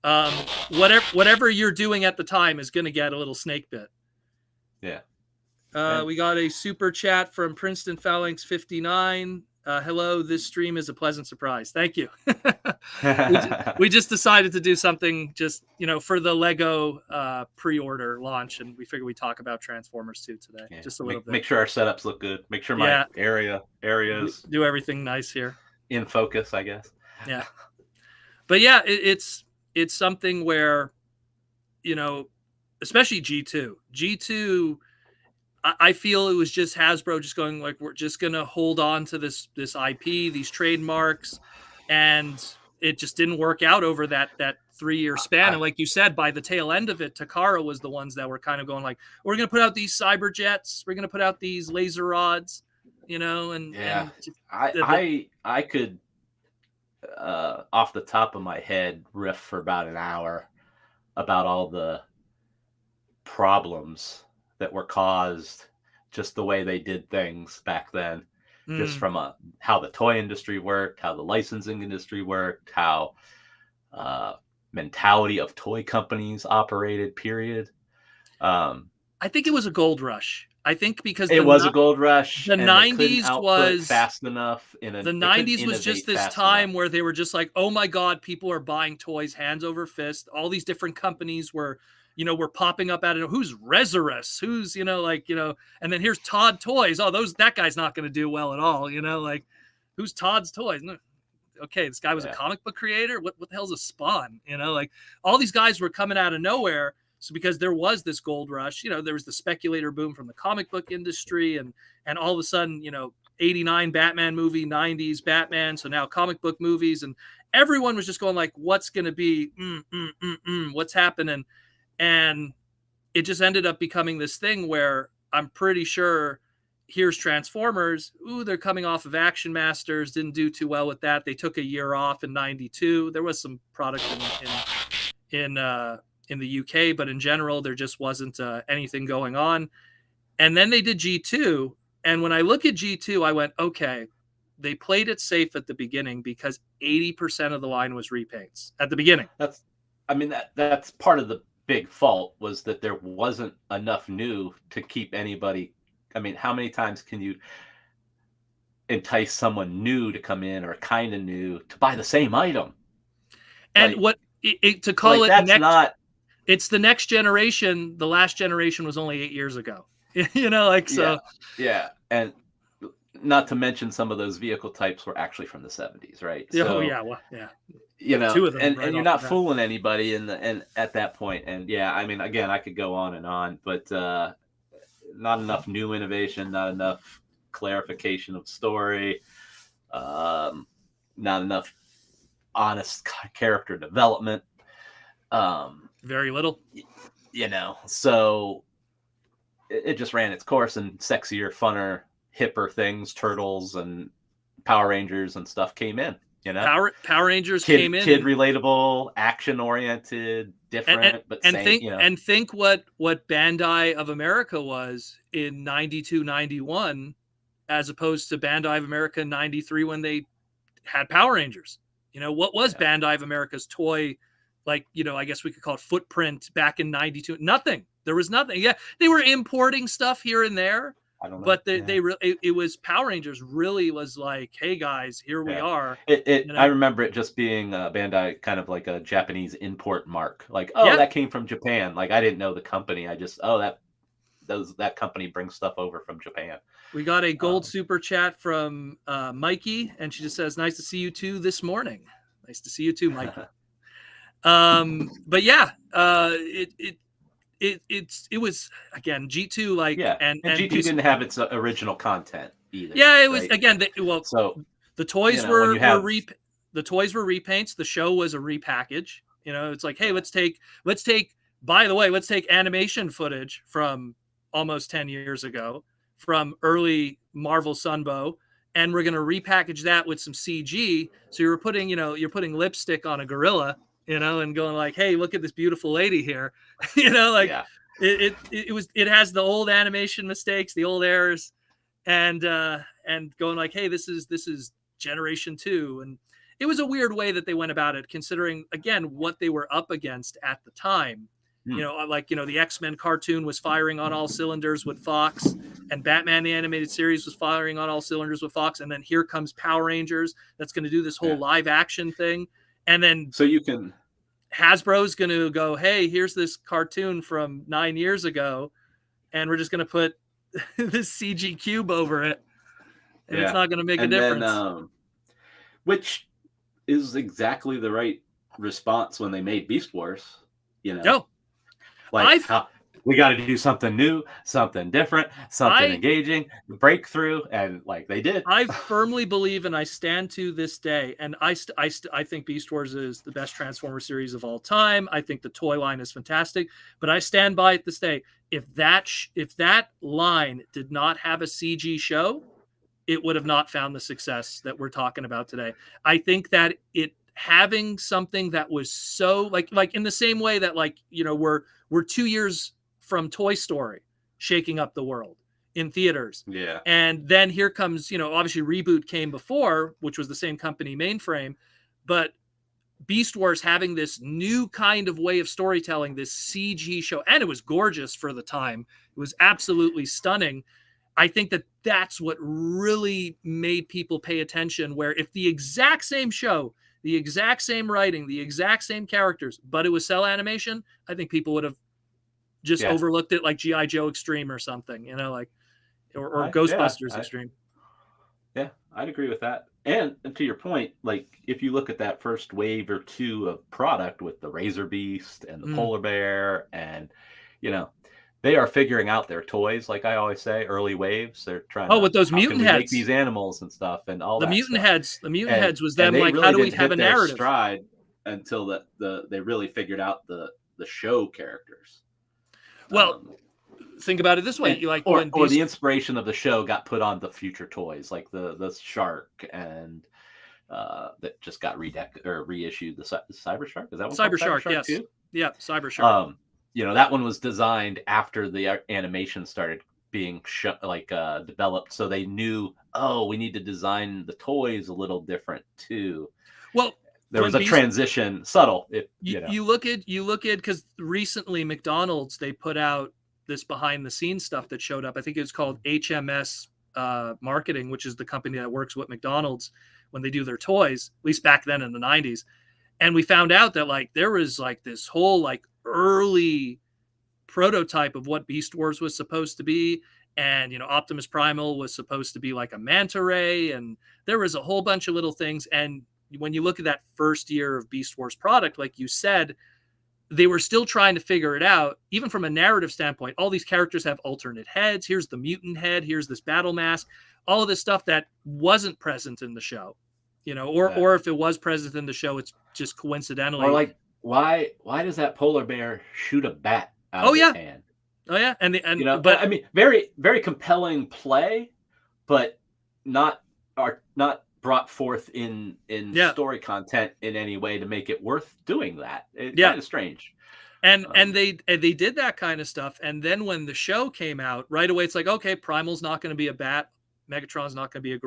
whatever you're doing at the time is going to get a little snake bit. We got a super chat from Princeton Phalanx 59. Hello, this stream is a pleasant surprise. Thank you. we just decided to do something just, for the Lego pre-order launch, and we figured we'd talk about Transformers too today. Just a little bit. Make sure our setups look good. Make sure my areas do everything nice here. In focus, I guess. Yeah. But yeah, it's something where, especially G2, I feel it was just Hasbro just going like, we're just going to hold on to this IP, these trademarks, and it just didn't work out over that 3-year span. And like you said, by the tail end of it, Takara was the ones that were kind of going like, we're going to put out these cyber jets, we're going to put out these laser rods, I could off the top of my head riff for about an hour about all the problems that were caused just the way they did things back then, just from how the toy industry worked, how the licensing industry worked, how mentality of toy companies operated, period. I think it was a gold rush. I think because it was a gold rush. The 90s was fast enough. The 90s was just this time where they were just like, oh my God, people are buying toys hands over fist. All these different companies were popping up out of who's Resurus, who's, and then here's Todd Toys. Oh, that guy's not going to do well at all. Like who's Todd's Toys? No. Okay, this guy was a comic book creator. What the hell's a Spawn? Like all these guys were coming out of nowhere. So because there was this gold rush, there was the speculator boom from the comic book industry, and all of a sudden, 89 Batman movie, 90s Batman, so now comic book movies, and everyone was just going like, what's going to be, what's happening? And it just ended up becoming this thing where I'm pretty sure here's Transformers. Ooh, they're coming off of Action Masters. Didn't do too well with that. They took a year off in '92. There was some product in the UK, but in general, there just wasn't anything going on. And then they did G2. And when I look at G2, I went, okay, they played it safe at the beginning because 80% of the line was repaints at the beginning. That's part of the big fault, was that there wasn't enough new to keep anybody. I mean, how many times can you entice someone new to come in, or kind of new, to buy the same item? And to call it that's next, not. It's the next generation. The last generation was only 8 years ago. So. Yeah. And not to mention, some of those vehicle types were actually from the 70s, right? Oh, yeah. Well, yeah. Two of them, and you're not fooling anybody and at that point. And yeah, I mean, again, I could go on and on, but not enough new innovation, not enough clarification of story, not enough honest character development. Very little. So it just ran its course, and sexier, funner, hipper things, Turtles and Power Rangers and stuff came in. Power Rangers came in, kid relatable, action oriented, different, but same. Think what Bandai of America was in 92, 91, as opposed to Bandai of America in 93 when they had Power Rangers. What was Bandai of America's toy, I guess we could call it footprint back in 92? Nothing. There was nothing. Yeah, they were importing stuff here and there. I don't know. But it was Power Rangers really was like, hey guys, here we are. I remember it just being Bandai, kind of like a Japanese import mark. Like, that came from Japan. Like, I didn't know the company. I just, that company brings stuff over from Japan. We got a gold super chat from Mikey, and she just says, "Nice to see you too this morning." Nice to see you too, Mikey. But yeah, it was, again, G2 and G2 didn't have its original content either. Yeah, it was, right? again. The toys were the toys were repaints. The show was a repackage. It's like, hey, let's take. By the way, let's take animation footage from almost 10 years ago, from early Marvel Sunbow, and we're going to repackage that with some CG. So you're putting lipstick on a gorilla. And going like, hey, look at this beautiful lady here. It has the old animation mistakes, the old errors, and going like, hey, this is generation 2. And it was a weird way that they went about it, considering, again, what they were up against at the time. The X-Men cartoon was firing on all cylinders with Fox, and Batman the Animated Series was firing on all cylinders with Fox. And then here comes Power Rangers, that's going to do this whole live action thing. And then Hasbro's going to go, hey, here's this cartoon from 9 years ago, and we're just going to put this CG cube over it, and it's not going to make a difference. Then, which is exactly the right response when they made Beast Wars. We got to do something new, something different, something engaging, breakthrough, and they did. I firmly believe, and I stand to this day, and I think Beast Wars is the best Transformer series of all time. I think the toy line is fantastic, but I stand by it this day. If that line did not have a CG show, it would have not found the success that we're talking about today. I think that it having something that was so like in the same way that we're 2 years from Toy Story shaking up the world in theaters. Yeah. And then here comes, obviously Reboot came before, which was the same company, Mainframe, but Beast Wars having this new kind of way of storytelling, this CG show, and it was gorgeous for the time. It was absolutely stunning. I think that that's what really made people pay attention, where if the exact same show, the exact same writing, the exact same characters, but it was cell animation, I think people would have just overlooked it, like G.I. Joe Extreme or something, or Ghostbusters Extreme. Yeah, I'd agree with that. And to your point, if you look at that first wave or two of product with the Razor Beast and the Polar Bear, and they are figuring out their toys, like I always say, early waves. They're trying with those mutant heads, make these animals and stuff, and all the that mutant stuff. heads. The mutant heads was them really how do we have a narrative? Stride until they really figured out the show characters. Well, think about it this way: or the inspiration of the show got put on the future toys, like the shark, and that just got reissued. The Cyber Shark, is that one Cyber called Shark? Yes, too? yeah, Cyber Shark. That one was designed after the animation started being developed, so they knew, we need to design the toys a little different too. Well, there was a transition, subtle. You look at because recently McDonald's, they put out this behind the scenes stuff that showed up. I think it's called HMS Marketing, which is the company that works with McDonald's when they do their toys, at least back then in the 90s. And we found out that there was this whole early prototype of what Beast Wars was supposed to be. And, Optimus Primal was supposed to be like a manta ray. And there was a whole bunch of little things. And when you look at that first year of Beast Wars product, like you said, they were still trying to figure it out. Even from a narrative standpoint, all these characters have alternate heads. Here's the mutant head. Here's this battle mask. All of this stuff that wasn't present in the show, or if it was present in the show, it's just coincidentally. Or why does that polar bear shoot a bat out of his hand? Oh yeah, but I mean, very very compelling play, but not brought forth in story content in any way to make it worth doing that. It's kind of strange. And they did that kind of stuff, and then when the show came out, right away it's like, okay, Primal's not going to be a bat, Megatron's not going to be a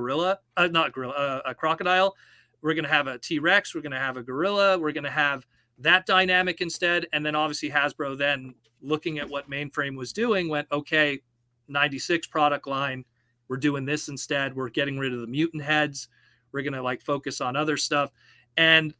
a crocodile. We're going to have a T-Rex, we're going to have a gorilla, we're going to have that dynamic instead. And then obviously Hasbro, then looking at what Mainframe was doing, went, okay, 96 product line, we're doing this instead. We're getting rid of the mutant heads. We're going to focus on other stuff. And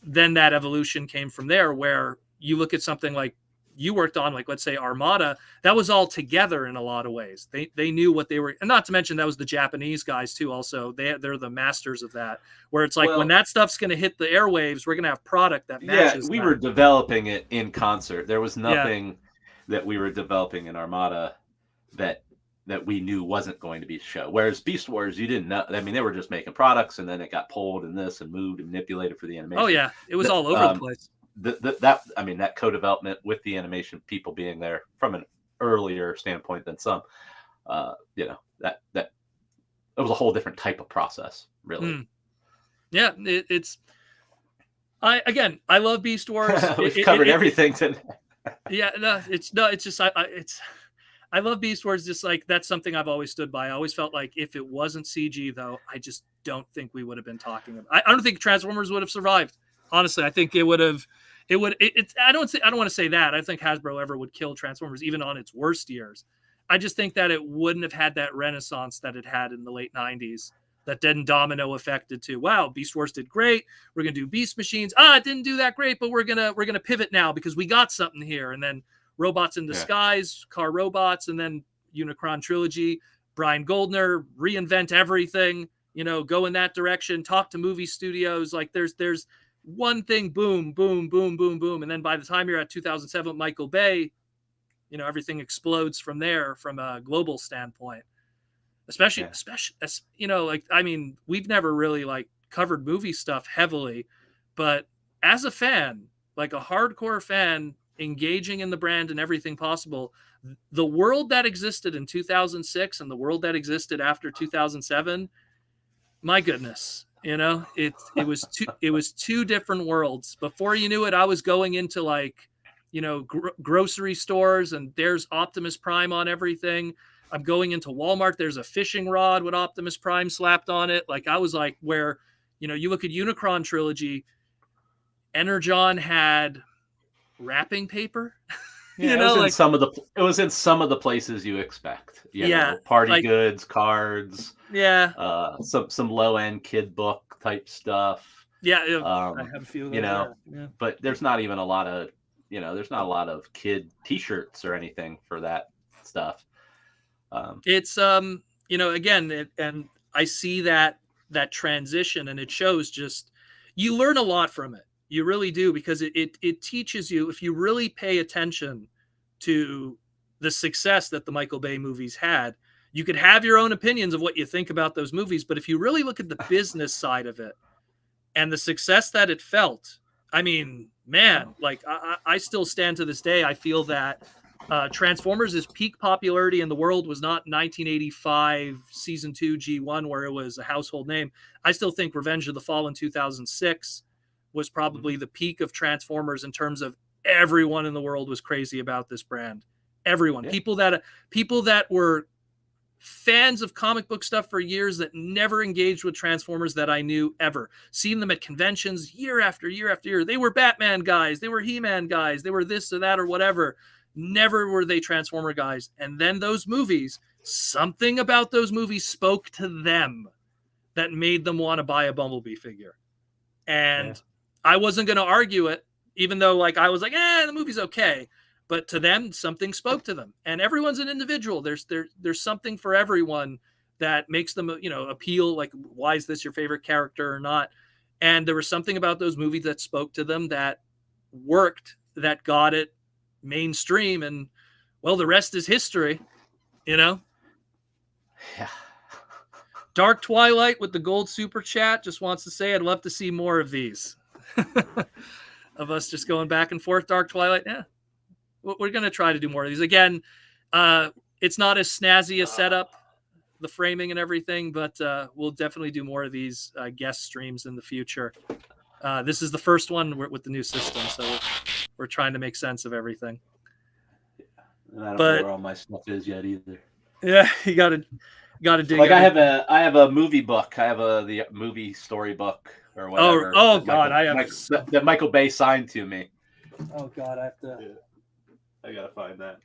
then that evolution came from there, where you look at something like you worked on, let's say Armada, that was all together in a lot of ways. They knew what they were, and not to mention that was the Japanese guys too. Also, they're the masters of that, where it's when that stuff's going to hit the airwaves, we're going to have product that matches. Yeah, we were developing it in concert. There was nothing that we were developing in Armada that we knew wasn't going to be a show. Whereas Beast Wars, you didn't know. I mean, they were just making products, and then it got pulled and this and moved and manipulated for the animation. Oh yeah, it was all over the place. That co-development with the animation people being there from an earlier standpoint than some, that it was a whole different type of process, really. Yeah, I love Beast Wars. We've covered everything today. I love Beast Wars. Just that's something I've always stood by. I always felt like if it wasn't CG, though, I just don't think we would have been talking about. I don't think Transformers would have survived. Honestly, I think it would have. I don't want to say that. I think Hasbro ever would kill Transformers, even on its worst years. I just think that it wouldn't have had that renaissance that it had in the late 90s. That then domino affected to, wow, Beast Wars did great. We're gonna do Beast Machines. It didn't do that great, but we're gonna pivot now because we got something here. And then Robots in Disguise, Car Robots, and then Unicron Trilogy. Brian Goldner, reinvent everything. Go in that direction. Talk to movie studios. There's one thing, boom, boom, boom, boom, boom. And then by the time you're at 2007, Michael Bay, everything explodes from there from a global standpoint, especially, we've never really covered movie stuff heavily, but as a fan, a hardcore fan engaging in the brand and everything possible, the world that existed in 2006 and the world that existed after 2007, my goodness. It was two different worlds. Before you knew it, I was going into grocery stores and there's Optimus Prime on everything. I'm going into Walmart. There's a fishing rod with Optimus Prime slapped on it. I was where, you look at Unicron Trilogy, Energon had wrapping paper. It was in some of the places you expect. Party goods, cards. Yeah. Some low end kid book type stuff. Yeah. I have a few. But there's not even a lot of there's not a lot of kid T-shirts or anything for that stuff. It's again, and I see that transition, and it shows. Just you learn a lot from it. You really do, because it teaches you, if you really pay attention to the success that the Michael Bay movies had. You could have your own opinions of what you think about those movies, but if you really look at the business side of it and the success that it felt, I mean, man, I still stand to this day. I feel that Transformers' peak popularity in the world was not 1985 season 2 G1 where it was a household name. I still think Revenge of the Fallen 2006 was probably the peak of Transformers in terms of everyone in the world was crazy about this brand. Everyone, people that were fans of comic book stuff for years that never engaged with Transformers that I knew ever. Seen them at conventions year after year after year. They were Batman guys. They were He-Man guys. They were this or that or whatever. Never were they Transformer guys. And then those movies, something about those movies spoke to them that made them want to buy a Bumblebee figure. And I wasn't going to argue it, even though like I was like, the movie's okay. But to them, something spoke to them. And everyone's an individual. There's something for everyone that makes them, appeal. Like, why is this your favorite character or not? And there was something about those movies that spoke to them that worked, that got it mainstream. And, well, the rest is history, Yeah. Dark Twilight with the gold super chat just wants to say, I'd love to see more of these. Of us just going back and forth. Dark Twilight, we're going to try to do more of these. Again, it's not as snazzy a setup, the framing and everything, but we'll definitely do more of these guest streams in the future. This is the first one with the new system, so we're trying to make sense of everything. And I don't know where all my stuff is yet either. Yeah, you got to dig. Like I have a movie book. I have the movie story book or whatever. Oh God, that Michael Bay signed to me. Oh God, I have to. Yeah. I gotta find that.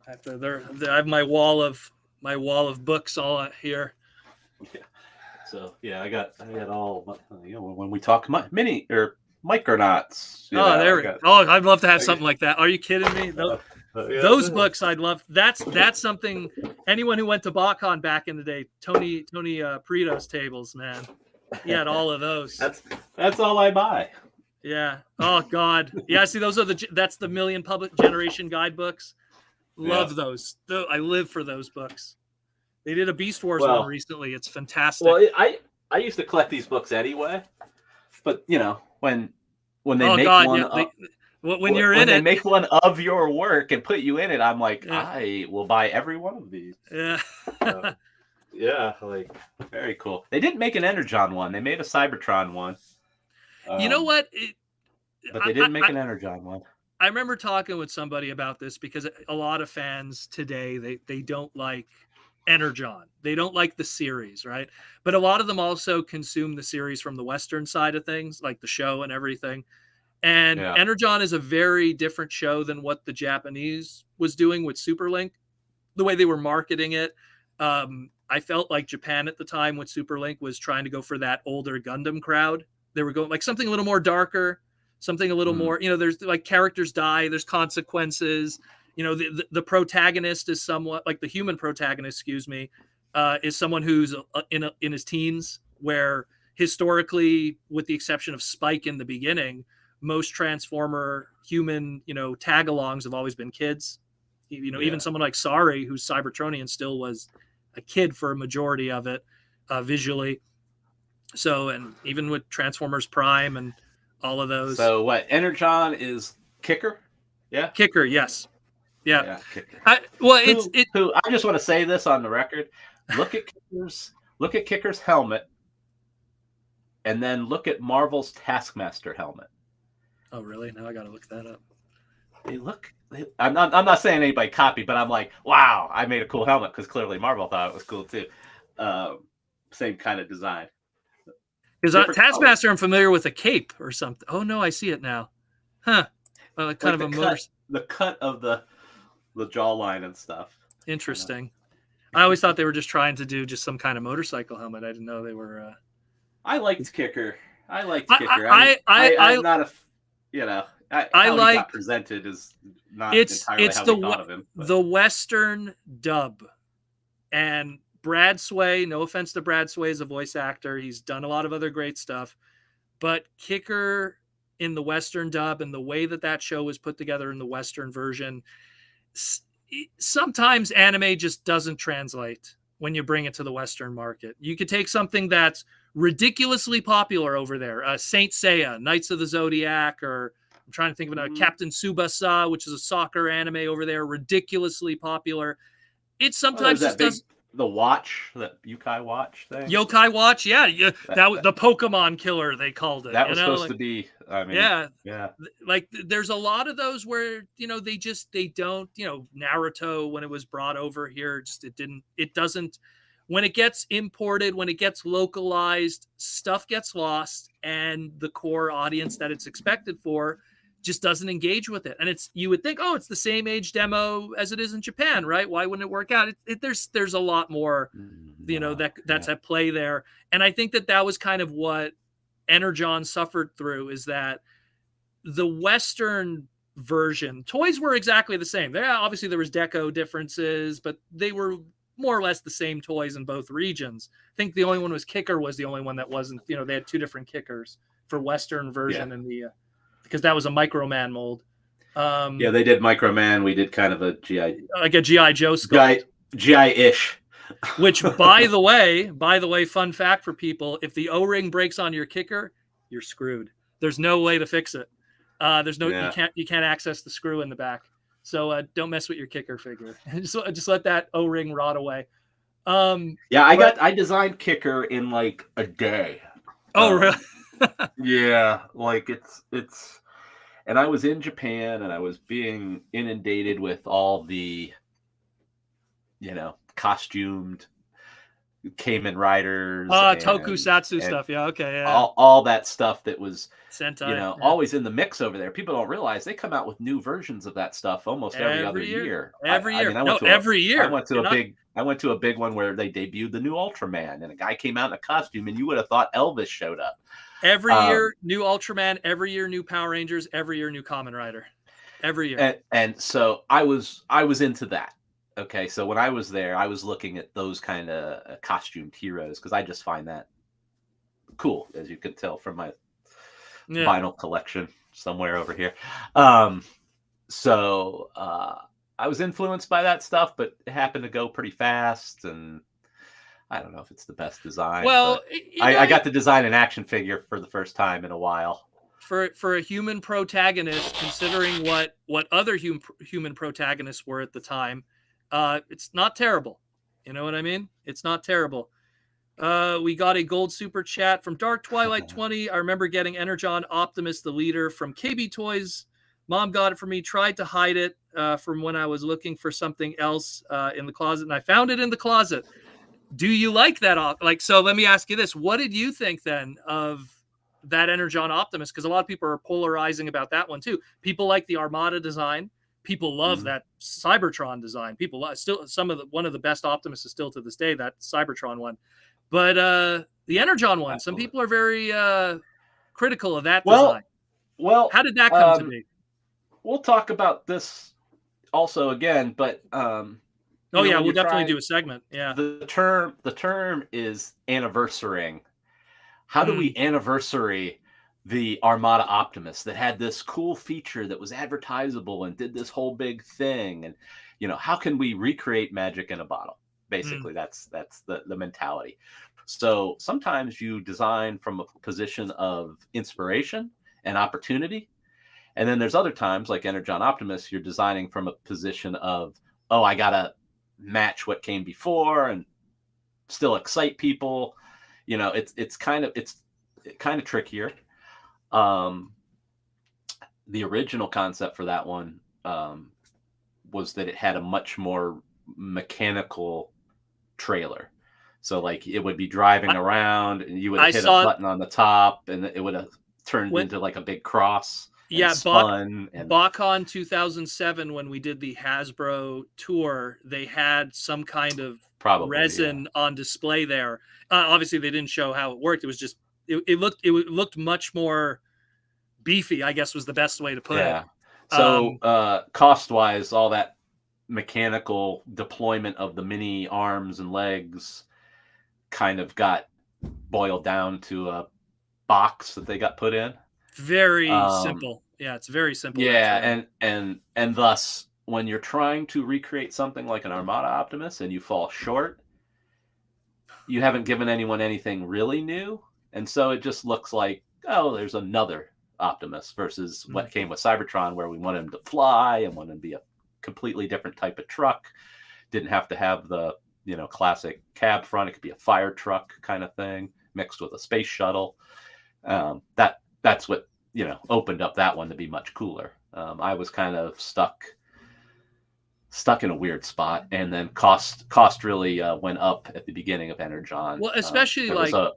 I have my wall of books all here. Yeah. So I got all. When we talk mini or Micronauts. There we go. Oh, I'd love to have something like that. Are you kidding me? Those books I'd love. That's something. Anyone who went to BotCon back in the day, Tony Perito's tables, man. He had all of those. That's all I buy. Yeah. Oh God. Yeah. See, that's the Million Public Generation guidebooks. Love those. I live for those books. They did a Beast Wars one recently. It's fantastic. Well, I used to collect these books anyway, but when they make one, when you're in it, they make one of your work and put you in it. I'm like, I will buy every one of these. Yeah. Like very cool. They didn't make an Energon one. They made a Cybertron one. You know what? But they didn't make an Energon one. I remember talking with somebody about this because a lot of fans today, they don't like Energon. They don't like the series, right? But a lot of them also consume the series from the Western side of things, like the show and everything. And Energon is a very different show than what the Japanese was doing with Superlink, the way they were marketing it. I felt like Japan at the time with Superlink was trying to go for that older Gundam crowd. They were going like something a little more darker, something a little more, there's like characters die, there's consequences. The protagonist is somewhat like the human protagonist, is someone who's in his teens, where historically, with the exception of Spike in the beginning, most Transformer human, tag-alongs have always been kids. Even someone like Sari, who's Cybertronian, still was a kid for a majority of it, visually. So, and even with Transformers Prime and all of those. So what? Energon is Kicker? Yeah? Kicker, yes. Yeah. Kicker. I just want to say this on the record. Look at Kicker's helmet, and then look at Marvel's Taskmaster helmet. Oh, really? Now I got to look that up. I'm not saying anybody copied, but I'm like, wow, I made a cool helmet because clearly Marvel thought it was cool too. Same kind of design. Because Taskmaster, I'm familiar with a cape or something. Oh no, I see it now. Huh? Kind of a motor. The cut of the jawline and stuff. Interesting. I always thought they were just trying to do just some kind of motorcycle helmet. I didn't know they were. I liked Kicker. I'm not a. How he got presented is not entirely how we thought of him. But. The Western dub, and Brad Sway. No offense to Brad Sway as a voice actor, he's done a lot of other great stuff, but Kicker in the Western dub and the way that show was put together in the Western version, sometimes anime just doesn't translate when you bring it to the Western market. You could take something that's ridiculously popular over there, Saint Seiya, Knights of the Zodiac, or I'm trying to think of another. Captain Tsubasa, which is a soccer anime over there, ridiculously popular. It sometimes just does. The watch, that Yokai watch thing. Yokai watch, yeah, that the Pokemon killer, they called it. That was supposed to be. I mean, yeah. Like there's a lot of those where they don't. Naruto, when it was brought over here, it doesn't. When it gets imported, when it gets localized, stuff gets lost, and the core audience that it's expected for just doesn't engage with it. And you would think, oh, it's the same age demo as it is in Japan, right? Why wouldn't it work out? There's a lot more, that's at play there. And I think that was kind of what Energon suffered through, is that the Western version, toys were exactly the same. Obviously there was deco differences, but they were more or less the same toys in both regions. I think the only one was Kicker was the only one that wasn't, they had two different Kickers for Western version and because that was a Microman mold. They did Microman. We did kind of a GI, like a GI Joe sculpt, GI-ish. Which, by the way, fun fact for people: if the O-ring breaks on your Kicker, you're screwed. There's no way to fix it. You can't access the screw in the back. So don't mess with your Kicker figure. just let that O-ring rot away. I designed Kicker in like a day. Oh, really? Yeah, like it's and I was in Japan and I was being inundated with all the costumed Kamen Riders, tokusatsu stuff. Yeah, okay, yeah. All that stuff that was Sentai, always in the mix over there. People don't realize they come out with new versions of that stuff almost every other year. Every year. Every year. I went to a big one where they debuted the new Ultraman, and a guy came out in a costume, and you would have thought Elvis showed up. Every year, new Ultraman. Every year, new Power Rangers. Every year, new Kamen Rider. Every year. And so I was into that. Okay, so when I was there, I was looking at those kind of costumed heroes because I just find that cool, as you could tell from my vinyl collection somewhere over here. So I was influenced by that stuff, but it happened to go pretty fast, and I don't know if it's the best design. Well, I got to design an action figure for the first time in a while. For a human protagonist, considering what other human protagonists were at the time, it's not terrible. You know what I mean? It's not terrible. We got a gold super chat from Dark Twilight 20. I remember getting Energon Optimus, the leader, from KB Toys. Mom got it for me, tried to hide it from when I was looking for something else in the closet, and I found it in the closet. Do you like that? So let me ask you this. What did you think then of that Energon Optimus? Because a lot of people are polarizing about that one too. People like the Armada design. People love that Cybertron design. People still one of the best Optimus is still to this day, that Cybertron one. But the Energon one, some people are very critical of that design. Well, how did that come to be? We'll talk about this also again, but we'll definitely do a segment. Yeah. The term is anniversarying. How do we anniversary the Armada Optimus that had this cool feature that was advertisable and did this whole big thing? And how can we recreate magic in a bottle? Basically, that's the mentality. So sometimes you design from a position of inspiration and opportunity. And then there's other times, like Energon Optimus, you're designing from a position of, I got to match what came before and still excite people. It's kind of trickier. The original concept for that one was that it had a much more mechanical trailer. So like it would be driving around and you would hit a button on the top and it would have turned into like a big cross. Yeah, BotCon 2007, when we did the Hasbro tour, they had some kind of resin on display there. Obviously, they didn't show how it worked. It was just it looked much more beefy, I guess was the best way to put it. So cost-wise, all that mechanical deployment of the mini arms and legs kind of got boiled down to a box that they got put in. Very simple. Yeah, it's very simple. Yeah, and thus, when you're trying to recreate something like an Armada Optimus and you fall short, you haven't given anyone anything really new. And so it just looks like, there's another Optimus versus what came with Cybertron, where we wanted him to fly and wanted him to be a completely different type of truck. Didn't have to have the, classic cab front. It could be a fire truck kind of thing mixed with a space shuttle. That's what, opened up that one to be much cooler. I was kind of stuck in a weird spot, and then cost really went up at the beginning of Energon. Well, especially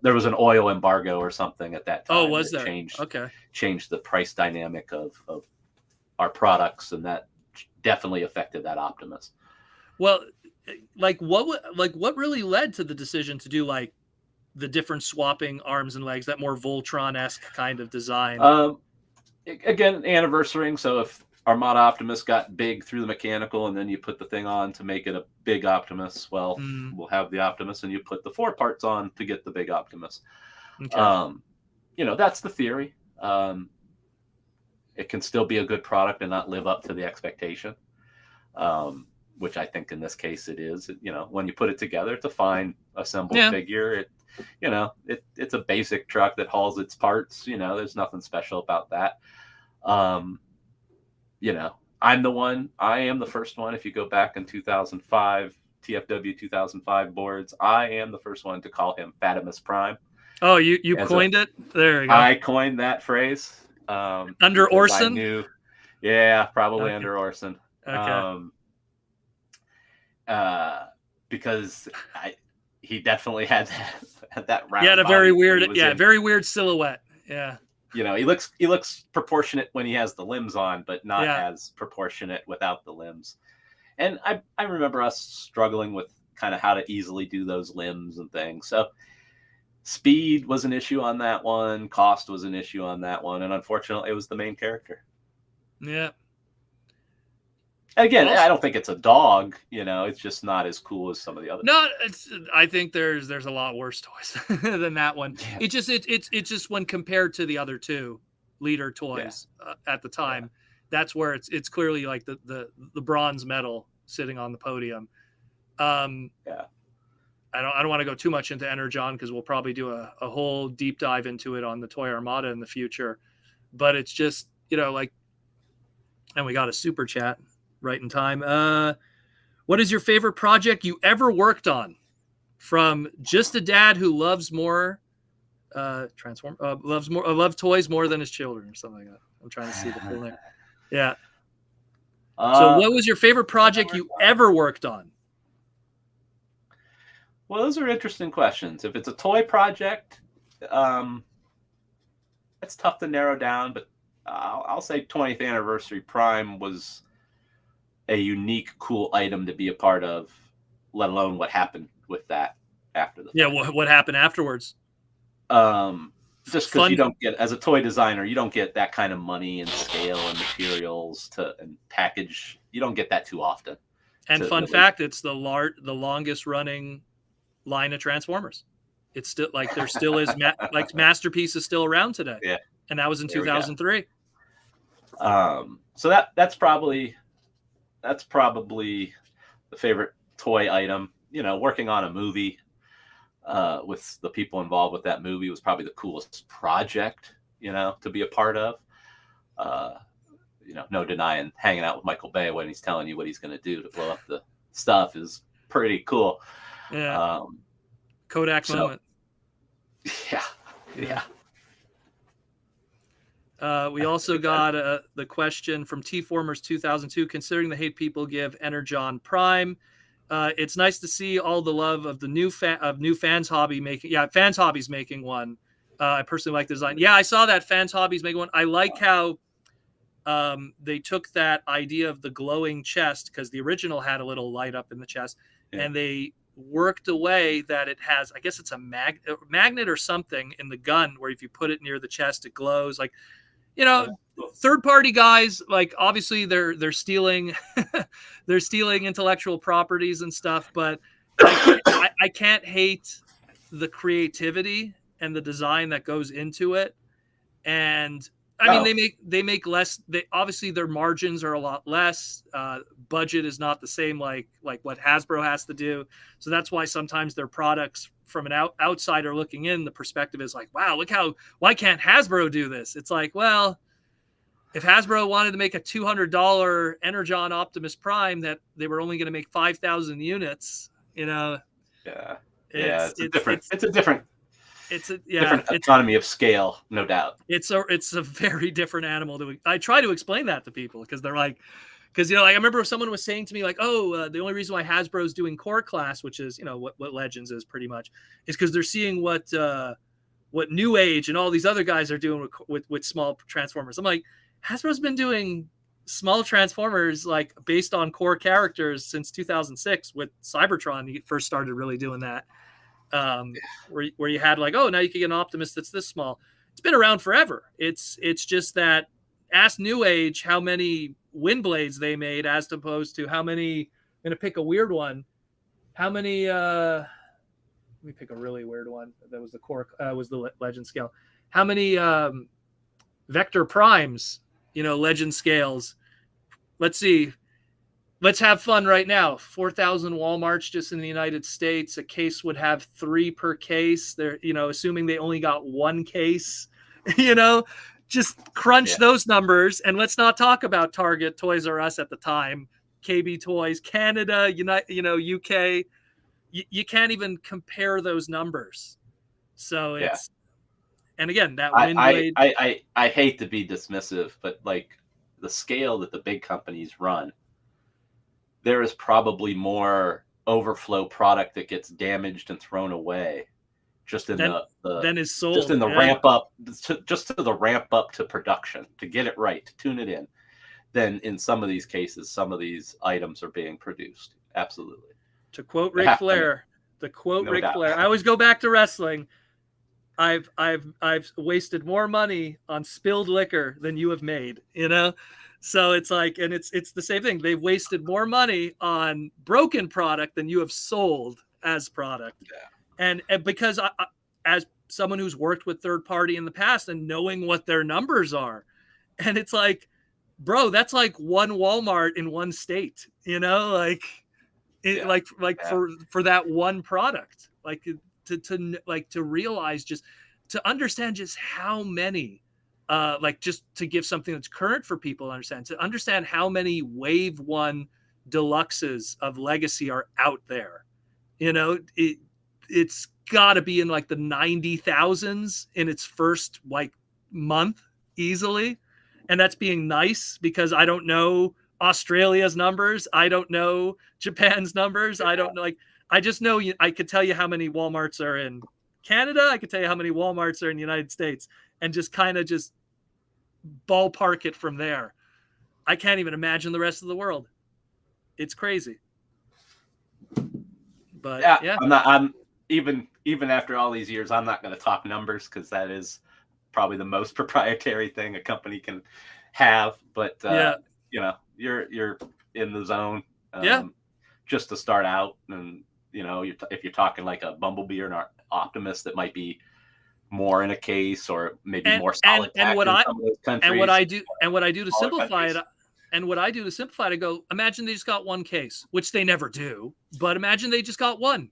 there was an oil embargo or something at that time. Oh, was there? Changed the price dynamic of our products, and that definitely affected that Optimus. Well, what really led to the decision to do the different swapping arms and legs, that more Voltron-esque kind of design? Again, anniversarying. So if Armada Optimus got big through the mechanical, and then you put the thing on to make it a big Optimus, well, we'll have the Optimus, and you put the 4 parts on to get the big Optimus. Okay. That's the theory. It can still be a good product and not live up to the expectation, which I think in this case it is. When you put it together, it's a fine assembled figure. It's a basic truck that hauls its parts. There's nothing special about that. I am the first one. If you go back in 2005, TFW 2005 boards, I am the first one to call him Fadimus Prime. Oh, you coined it? There you go. I coined that phrase. Under Orson? Probably under Orson. Okay. Because he definitely had that round. He had a body very weird, very weird silhouette. Yeah. He looks proportionate when he has the limbs on, but not as proportionate without the limbs. And I remember us struggling with kind of how to easily do those limbs and things. So speed was an issue on that one. Cost was an issue on that one. And unfortunately, it was the main character. Yeah. Again, I don't think it's a dog. It's just not as cool as some of the others. No, I think there's a lot worse toys than that one. Yeah. It's just when compared to the other 2 leader toys at the time, that's where it's clearly like the bronze medal sitting on the podium. I don't want to go too much into Energon, because we'll probably do a whole deep dive into it on the Toy Armada in the future. But it's just, and we got a super chat right in time. What is your favorite project you ever worked on? From just a dad who loves more loves toys more than his children, or something like that. I'm trying to see the full name. Yeah. So what was your favorite project you ever worked on? Well, those are interesting questions. If it's a toy project, it's tough to narrow down, but I'll say 20th Anniversary Prime was a unique, cool item to be a part of, let alone what happened with that after the fact. Yeah, what happened afterwards? Just because you don't get, as a toy designer, you don't get that kind of money and scale and materials and package. You don't get that too often. And fun fact, it's the longest running line of Transformers. It's still there still is Masterpiece is still around today. Yeah, and that was in 2003. So that's probably the favorite toy item. Working on a movie with the people involved with that movie was probably the coolest project, to be a part of. No denying hanging out with Michael Bay when he's telling you what he's going to do to blow up the stuff is pretty cool. Yeah. Kodak moment. Yeah. We also got the question from T-Formers 2002. Considering the hate people give Energon Prime, it's nice to see all the love of the new Fans Hobby making. Yeah, Fans Hobby's making one. I personally like the design. Yeah, I saw that Fans Hobby's making one. I like how they took that idea of the glowing chest, because the original had a little light up in the chest, and they worked a way that it has, I guess it's a magnet or something in the gun, where if you put it near the chest, it glows. Third-party guys, obviously they're stealing they're stealing intellectual properties and stuff, but I can't hate the creativity and the design that goes into it. And I mean, they make less. Obviously their margins are a lot less. Budget is not the same like what Hasbro has to do. So that's why sometimes their products from an outsider looking in, the perspective is like, wow, why can't Hasbro do this? It's like, well, if Hasbro wanted to make a $200 Energon Optimus Prime that they were only going to make 5,000 units, Yeah. it's a different it's economy of scale, no doubt. It's a very different animal. I try to explain that to people because they're like, because I remember someone was saying to me like, oh, the only reason why Hasbro is doing core class, which is what Legends is pretty much, is because they're seeing what New Age and all these other guys are doing with small Transformers. I'm like, Hasbro's been doing small Transformers like based on core characters since 2006 with Cybertron. You first started really doing that. Where you had like, oh, now you can get an Optimus that's this small. It's been around forever. It's just that ask New Age how many wind blades they made as opposed to how many. I'm gonna pick a weird one. How many? Let me pick a really weird one. That was the core. Was the Legend scale? How many Vector Primes? Legend scales. Let's see. Let's have fun right now. 4,000 Walmarts just in the United States. A case would have 3 per case. They're, assuming they only got 1 case, just crunch those numbers. And let's not talk about Target, Toys R Us at the time, KB Toys, Canada, UK. You can't even compare those numbers. So it's, and again, that wind blade. I hate to be dismissive, but like the scale that the big companies run, there is probably more overflow product that gets damaged and thrown away just in then is sold. Just in the ramp up, just to the ramp up to production, to get it right, to tune it in. Then in some of these cases, some of these items are being produced. Absolutely. To quote Ric Flair, I always go back to wrestling. I've wasted more money on spilled liquor than you have made, So it's like, and it's the same thing. They've wasted more money on broken product than you have sold as product. Yeah. And because as someone who's worked with third party in the past and knowing what their numbers are, and it's like, bro, that's like one Walmart in one state, for that one product, like to realize, just to understand just how many, just to give something that's current for people to understand how many Wave 1 deluxes of Legacy are out there. It's got to be in like the 90,000s in its first month easily. And that's being nice because I don't know Australia's numbers. I don't know Japan's numbers. I don't know. I just know I could tell you how many Walmarts are in Canada. I could tell you how many Walmarts are in the United States, and just kind of just ballpark it from there. I can't even imagine the rest of the world. It's crazy. But yeah. I'm even after all these years, I'm not going to talk numbers because that is probably the most proprietary thing a company can have. But you're in the zone. Just to start out, and if you're talking like a Bumblebee or an Optimus that might be more in a case or maybe more solid. And what I do to simplify it, I go, imagine they just got one case, which they never do, but imagine they just got one,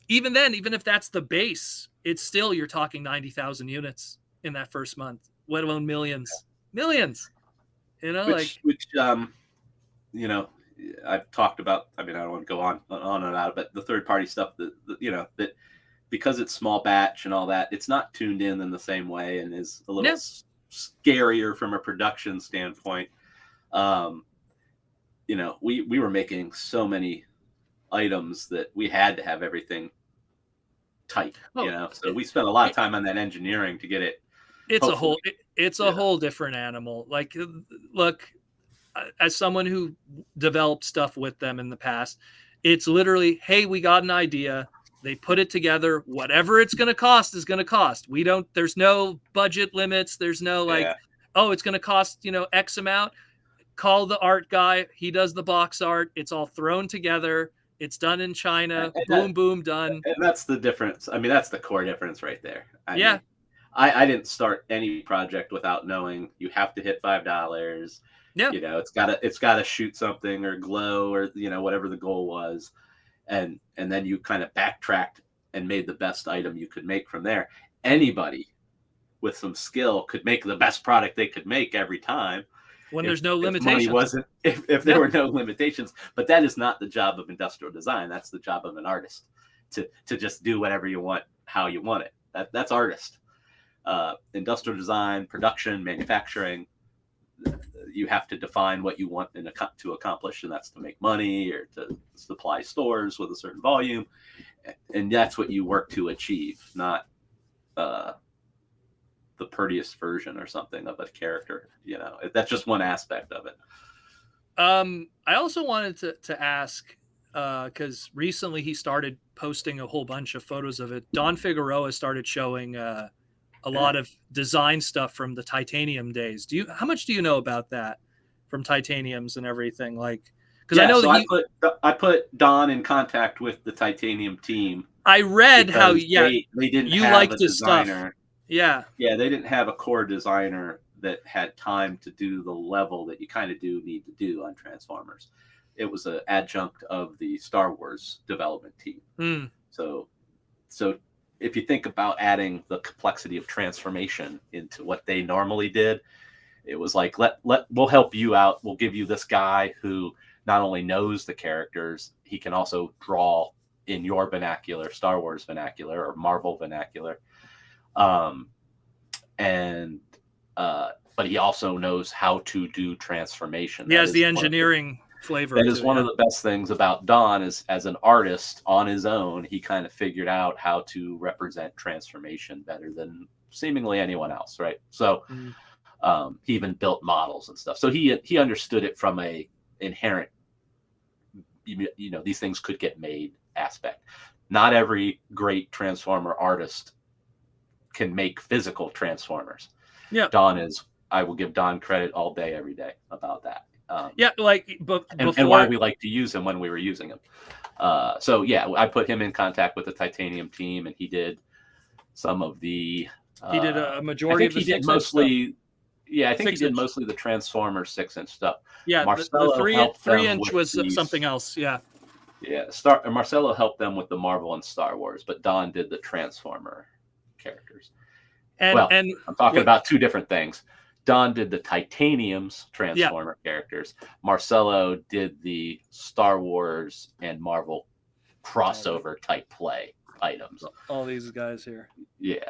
even then, even if that's the base, it's still, you're talking 90,000 units in that first month, let alone millions, which I've talked about. I mean, I don't want to go on and on, but the third party stuff that because it's small batch and all that, it's not tuned in the same way and is a little scarier from a production standpoint. We were making so many items that we had to have everything tight, so we spent a lot of time on that engineering to get it. It's a whole different animal. Like, look, as someone who developed stuff with them in the past, it's literally, hey, we got an idea. They put it together. Whatever it's going to cost is going to cost. There's no budget limits. There's no it's going to cost, X amount. Call the art guy. He does the box art. It's all thrown together. It's done in China. Boom, done. And that's the difference. I mean, that's the core difference right there. I didn't start any project without knowing you have to hit $5. Yeah. It's gotta shoot something or glow or, whatever the goal was. and then you kind of backtracked and made the best item you could make from there. Anybody with some skill could make the best product they could make every time when there's no if limitations. money wasn't, if there were no limitations. But that is not the job of industrial design. That's the job of an artist, to just do whatever you want, how you want it. That's artist. Industrial design, production, manufacturing, you have to define what you want to accomplish, and that's to make money or to supply stores with a certain volume, and that's what you work to achieve, not the prettiest version or something of a character. That's just one aspect of it. I also wanted to ask, because recently he started posting a whole bunch of photos of it. Don Figueroa started showing a lot of design stuff from the Titanium days. How much do you know about that, from Titaniums and everything? Like, because I know that I put Don in contact with the Titanium team. I read how they didn't you have liked a his designer. stuff. Yeah, they didn't have a core designer that had time to do the level that you kind of need to do on Transformers. It was an adjunct of the Star Wars development team. So if you think about adding the complexity of transformation into what they normally did, it was like, we'll help you out. We'll give you this guy who not only knows the characters, he can also draw in your vernacular, Star Wars vernacular or Marvel vernacular. But he also knows how to do transformation. He has the engineering flavor. That is one of the best things about Don, is as an artist on his own, he kind of figured out how to represent transformation better than seemingly anyone else, right? So he even built models and stuff. So he understood it from a inherent, these things could get made aspect. Not every great Transformer artist can make physical Transformers. Yeah, I will give Don credit all day, every day about that. And why we like to use him when we were using him. I put him in contact with the Titanium team, and he did some of the. He did a majority of the 6-inch stuff. Yeah, I think he did mostly the Transformer 6-inch stuff. Yeah, Marcelo the 3-inch was something else. Yeah. Yeah, Marcelo helped them with the Marvel and Star Wars, but Don did the Transformer characters. I'm talking about two different things. Don did the Titanium's Transformer characters. Marcelo did the Star Wars and Marvel crossover type play items. All these guys here. Yeah.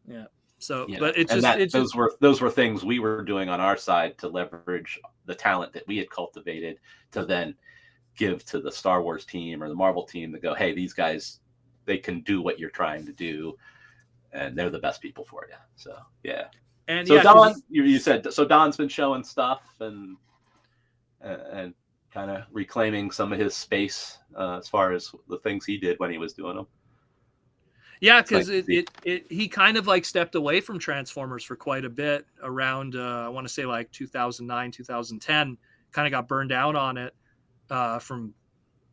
Yeah. So, but it's just those were things we were doing on our side to leverage the talent that we had cultivated to then give to the Star Wars team or the Marvel team to go, hey, these guys, they can do what you're trying to do, and they're the best people for you. So yeah. And so Don, you said, so Don's been showing stuff and kind of reclaiming some of his space as far as the things he did when he was doing them. Yeah, because he kind of like stepped away from Transformers for quite a bit around I want to say like 2009, 2010. Kind of got burned out on it from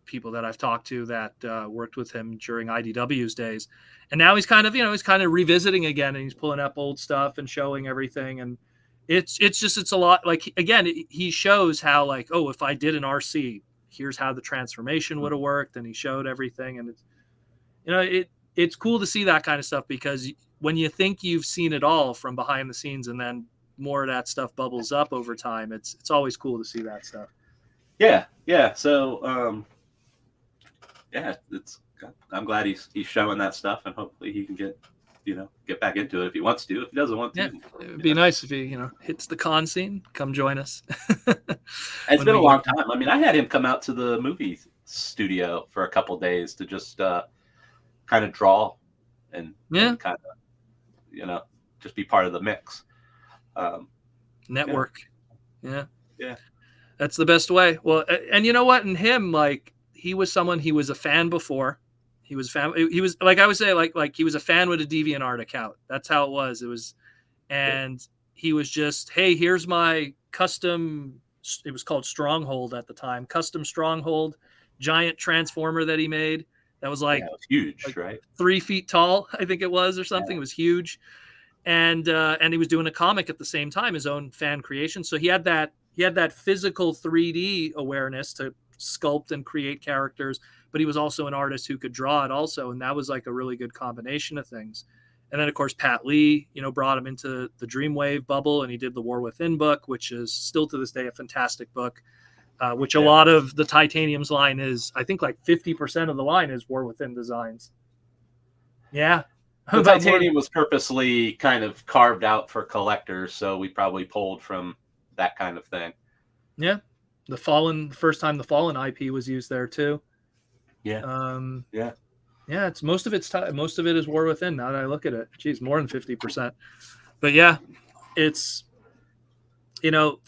people that I've talked to that worked with him during IDW's days, and now he's kind of revisiting again, and he's pulling up old stuff and showing everything, and it's a lot. Like, again, he shows how, like, oh, if I did an RC, here's how the transformation would have worked, and he showed everything, and it's cool to see that kind of stuff, because when you think you've seen it all from behind the scenes, and then more of that stuff bubbles up over time, it's always cool to see that stuff. Yeah. So I'm glad he's showing that stuff, and hopefully he can get back into it if he wants to. If he doesn't want to, it'd be nice if he hits the con scene. Come join us. It's been a long time. I mean, I had him come out to the movie studio for a couple days to just kind of draw and kind of just be part of the mix. Network. Yeah. That's the best way. Well, and you know what? And him, like, he was a fan before. He was like, I would say, like he was a fan with a DeviantArt account. That's how it was. He was just, hey, here's my custom. It was called Stronghold at the time. Custom Stronghold, giant transformer that he made. That was like, it was huge, right? 3 feet tall, I think it was, or something. It was huge. And he was doing a comic at the same time, his own fan creation. So he had that physical 3D awareness to sculpt and create characters, but he was also an artist who could draw it also. And that was like a really good combination of things. And then, of course, Pat Lee, brought him into the Dreamwave bubble, and he did the War Within book, which is still to this day a fantastic book, which a lot of the Titanium's line is, I think like 50% of the line is War Within designs. Yeah. The Titanium was purposely kind of carved out for collectors, so we probably pulled from that kind of thing. Yeah. The first time the Fallen IP was used there too. Yeah. Yeah, it's most of it is War Within. Now that I look at it, geez, more than 50%. But yeah, it's that's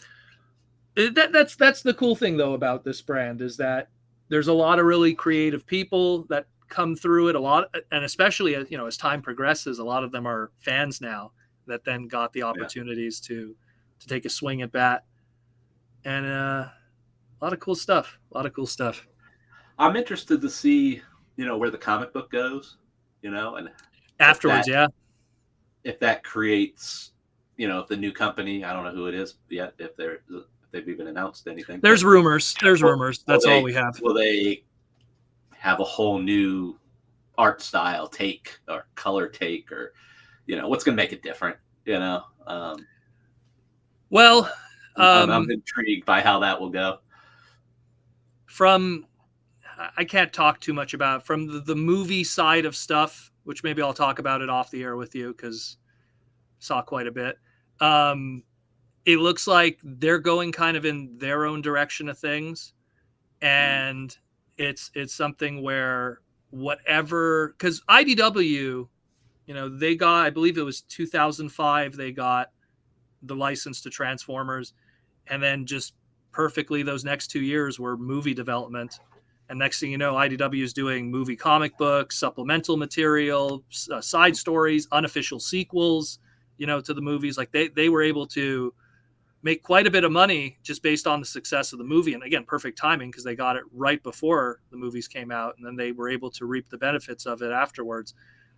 the cool thing though about this brand, is that there's a lot of really creative people that come through it a lot, and especially as time progresses, a lot of them are fans now that then got the opportunities to take a swing at bat, and a lot of cool stuff. I'm interested to see where the comic book goes, and afterwards, if that creates, if the new company, I don't know who it is yet, if they've even announced anything. There's rumors. That's all we have. Will they have a whole new art style take or color take, or what's going to make it different? Well, I'm intrigued by how that will go. I can't talk too much about from the movie side of stuff, which maybe I'll talk about it off the air with you, because saw quite a bit. It looks like they're going kind of in their own direction of things, and it's something where whatever, because IDW, they got, I believe it was 2005, they got the license to Transformers, and then just perfectly those next 2 years were movie development. And next thing you know, IDW is doing movie comic books, supplemental material, side stories, unofficial sequels, to the movies. Like they were able to make quite a bit of money just based on the success of the movie. And again, perfect timing, because they got it right before the movies came out, and then they were able to reap the benefits of it afterwards.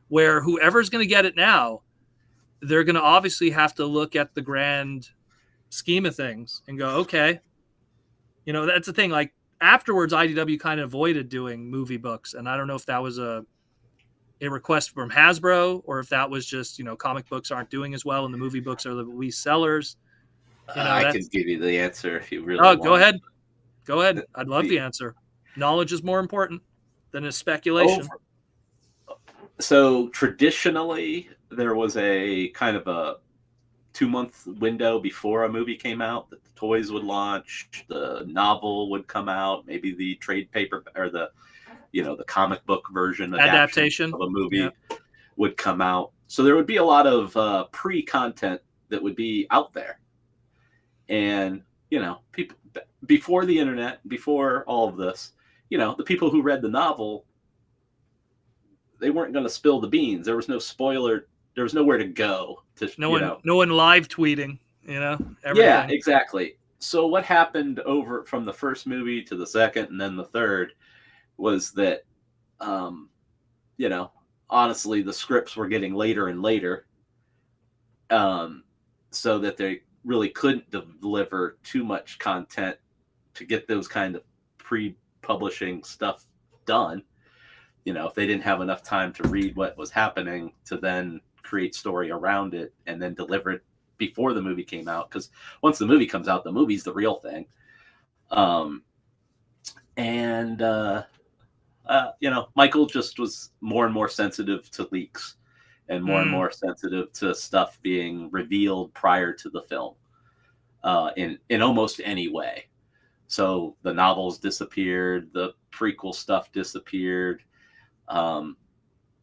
Where whoever's going to get it now, they're going to obviously have to look at the grand scheme of things and go, okay, that's the thing. Like, afterwards, IDW kind of avoided doing movie books, and I don't know if that was a request from Hasbro, or if that was just comic books aren't doing as well and the movie books are the least sellers. I can give you the answer if you really want. Go ahead. I'd love the answer. Knowledge is more important than a speculation. So traditionally, there was a kind of a 2-month window before a movie came out that the toys would launch, the novel would come out, maybe the trade paper or the comic book version adaptation of a movie would come out. So there would be a lot of pre-content that would be out there. And, people before the internet, before all of this, the people who read the novel, they weren't going to spill the beans. There was no spoiler. There was nowhere to go. No one live tweeting, everything. Yeah, exactly. So what happened over from the first movie to the second and then the third was that, honestly, the scripts were getting later and later, so that they really couldn't deliver too much content to get those kind of pre-publishing stuff done. If they didn't have enough time to read what was happening to then create story around it and then deliver it before the movie came out, because once the movie comes out, the movie's the real thing. Michael just was more and more sensitive to leaks and more and more sensitive to stuff being revealed prior to the film, in almost any way. So the novels disappeared, the prequel stuff disappeared.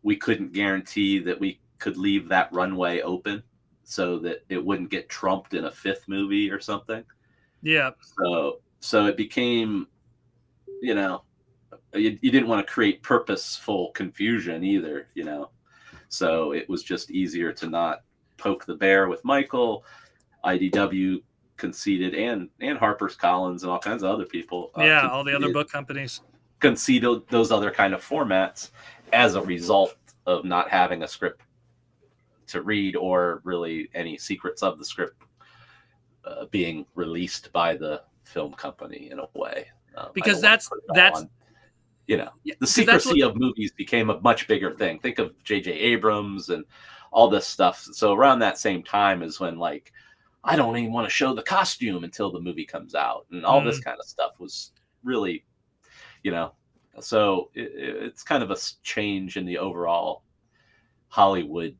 We couldn't guarantee that we could leave that runway open so that it wouldn't get trumped in a 5th movie or something. Yeah. So it became, you didn't want to create purposeful confusion either, So it was just easier to not poke the bear with Michael. IDW conceded, and Harper's Collins and all kinds of other people. All the other book companies conceded those other kind of formats as a result of not having a script to read, or really any secrets of the script being released by the film company in a way. Because you know, Yeah, the 'cause that's what secrecy of movies became a much bigger thing. Think of J.J. Abrams and all this stuff. So around that same time is when, like, I don't even want to show the costume until the movie comes out, and all this kind of stuff was really, you know, so it's kind of a change in the overall Hollywood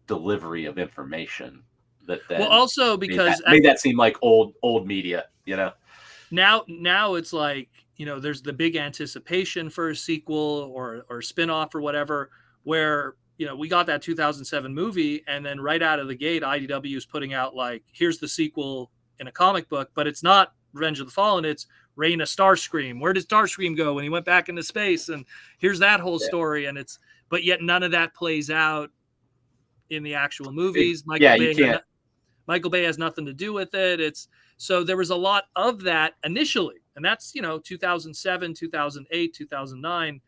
delivery of information that well, then also because made that seem like old media, you know. now it's like, there's the big anticipation for a sequel or spin-off or whatever, where we got that 2007 movie, and then right out of the gate IDW is putting out, like, here's the sequel in a comic book, but it's not Revenge of the Fallen, it's Reign of Starscream. Where did Starscream go when he went back into space? And here's that whole story, and but yet none of that plays out in the actual movies. You can't. Michael Bay has nothing to do with it. So there was a lot of that initially, and that's 2007, 2008, 2009.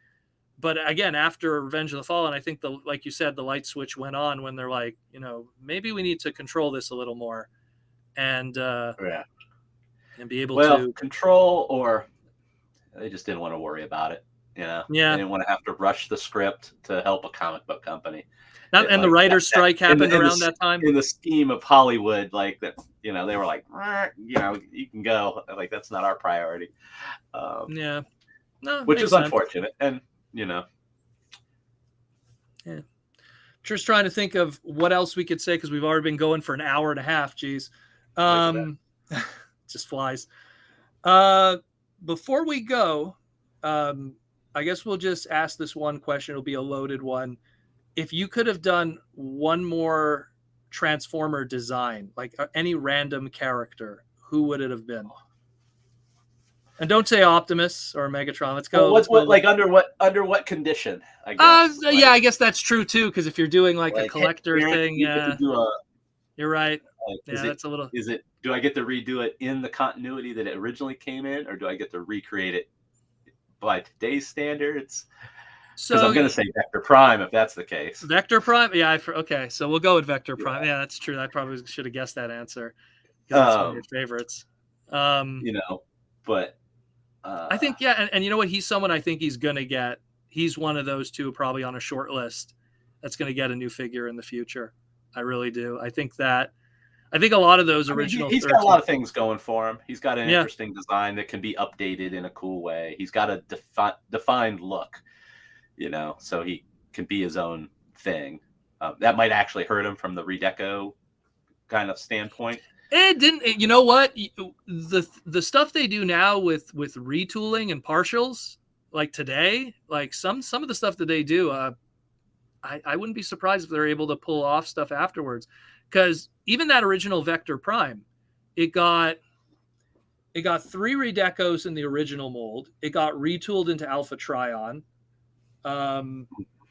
But again, after Revenge of the Fallen, I think like you said, the light switch went on when they're like, maybe we need to control this a little more, and and be able to control, or they just didn't want to worry about it. Yeah, they didn't want to have to rush the script to help a comic book company. And the writer's strike happened around that time. In the scheme of Hollywood, like that, they were like, you can go. Like, that's not our priority. No, which is unfortunate, and yeah. Just trying to think of what else we could say, because we've already been going for an hour and a half. Geez, just flies. Before we go, I guess we'll just ask this one question. It'll be a loaded one. If you could have done one more Transformer design, like any random character, who would it have been? And don't say Optimus or Megatron. Let's go. Under what condition? I guess. I guess that's true too. Because if you're doing like a collector thing, you're right. That's a little. Do I get to redo it in the continuity that it originally came in, or do I get to recreate it by today's standards? Because I'm going to say Vector Prime, if that's the case. Vector Prime? Yeah, okay. So we'll go with Vector Prime. Yeah, that's true. I probably should have guessed that answer. That's one of your favorites. But... I think, and you know what? He's someone I think he's going to get. He's one of those two probably on a short list that's going to get a new figure in the future. I really do. I think a lot of those original... He's got a lot of things going for him. He's got an interesting design that can be updated in a cool way. He's got a defined look. So he can be his own thing. That might actually hurt him from the redeco kind of standpoint. It didn't. You know what? The stuff they do now with retooling and partials, like today, like some of the stuff that they do, I wouldn't be surprised if they're able to pull off stuff afterwards. Because even that original Vector Prime, it got 3 redecos in the original mold. It got retooled into Alpha Trion.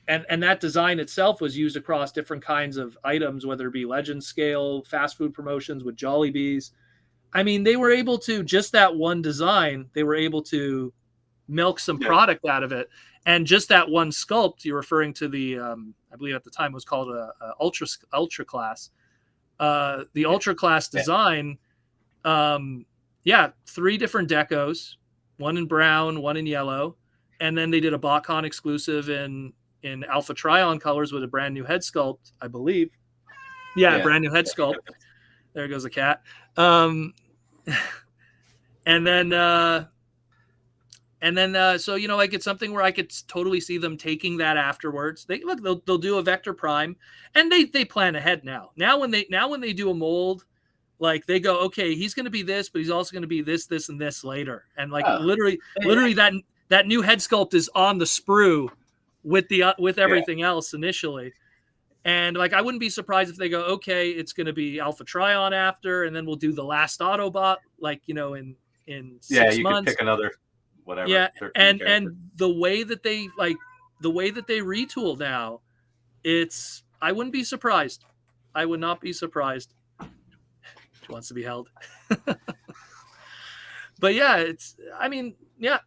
And that design itself was used across different kinds of items, whether it be legend scale, fast food promotions with Jollibees. I mean, they were able to, just that one design, they were able to milk some product out of it. And just that one sculpt, you're referring to the, I believe at the time it was called a ultra class. The ultra class design, 3 different decos, one in brown, one in yellow. And then they did a BotCon exclusive in Alpha Trion colors with a brand new head sculpt, I believe. Brand new head sculpt. There goes the cat. So like, it's something where I could totally see them taking that afterwards. They'll do a Vector Prime, and they plan ahead now. Now when they do a mold, like, they go, okay, he's going to be this, but he's also going to be this, and this later. And like literally that new head sculpt is on the sprue with everything else initially. And like, I wouldn't be surprised if they go, okay, it's going to be Alpha Trion after, and then we'll do the last Autobot, like, in 6 months. You could pick another whatever. Yeah, and the way that they retool now, I wouldn't be surprised. I would not be surprised. She wants to be held. But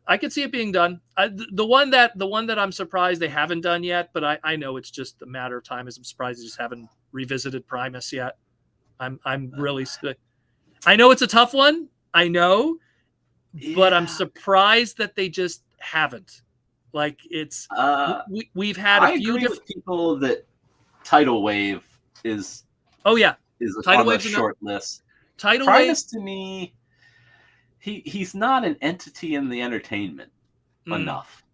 I could see it being done. The one that I'm surprised they haven't done yet, but I know it's just a matter of time. I'm surprised they just haven't revisited Primus yet. I'm really, I know it's a tough one. I know, but I'm surprised that they just haven't. Like it's Uh, we've had a I few agree different. with people that Tidal Wave is Oh yeah, tidal on the waves enough. short list. Tidal wave. Primus to me, he's not an entity in the entertainment enough.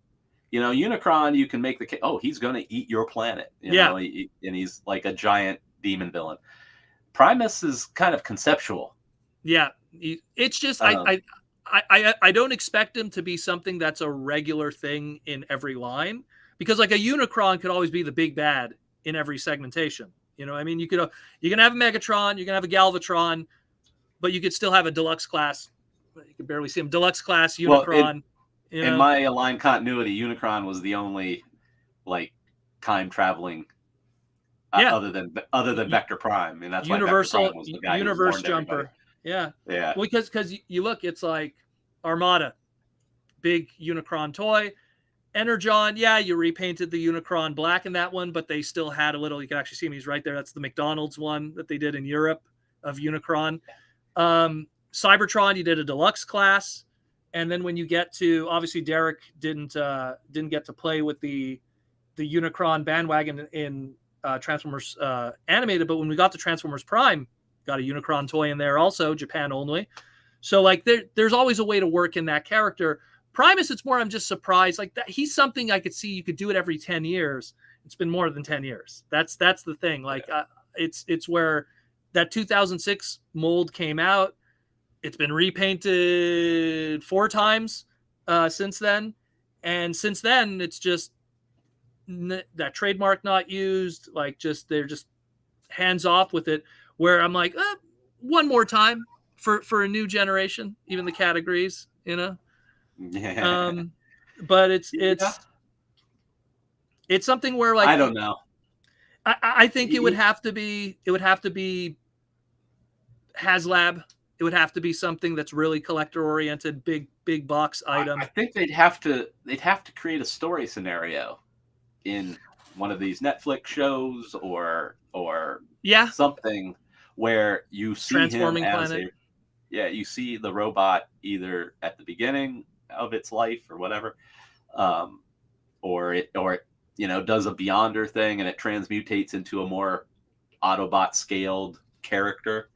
You know, Unicron, you can make the he's going to eat your planet. You Yeah. know, and he's like a giant demon villain. Primus is kind of conceptual. Yeah, it's just Um, I don't expect him to be something that's a regular thing in every line, because like a Unicron could always be the big bad in every segmentation. You know, I mean, you can have a Megatron, you can have a Galvatron, but you could still have a deluxe class. You can barely see him. Deluxe class well, Unicron. You in know, my aligned continuity, Unicron was the only like time traveling yeah, other than Vector Prime, and that's why Vector universal Prime was the guy who universe warned everybody. jumper. Yeah, Yeah, well, because you look, it's like Armada, big Unicron toy. Energon, yeah, you repainted the Unicron black in that one, but they still had a little. You can actually see him; he's right there. That's the McDonald's one that they did in Europe of Unicron. Cybertron, you did a deluxe class, and then when you get to, obviously Derek didn't get to play with the Unicron bandwagon in Transformers animated, but when we got to Transformers Prime, got a Unicron toy in there also, Japan only. So like there's always a way to work in that character. Primus, it's more I'm just surprised. Like that, he's something I could see you could do it every 10 years. It's been more than 10 years. That's the thing. Like it's where that 2006 mold came out. It's been repainted 4 times since then, and since then it's just that trademark not used. Like they're just hands off with it. Where I'm like, one more time for a new generation, even the categories, you know. yeah. But it's Yeah. it's something where like I don't know. I think it would have to be HasLab. It would have to be something that's really collector oriented, big box item. I think they'd have to create a story scenario in one of these Netflix shows or Yeah, something where you see him Transforming as Planet. you see the robot either at the beginning of its life or whatever, or it does a Beyonder thing and it transmutates into a more Autobot scaled character.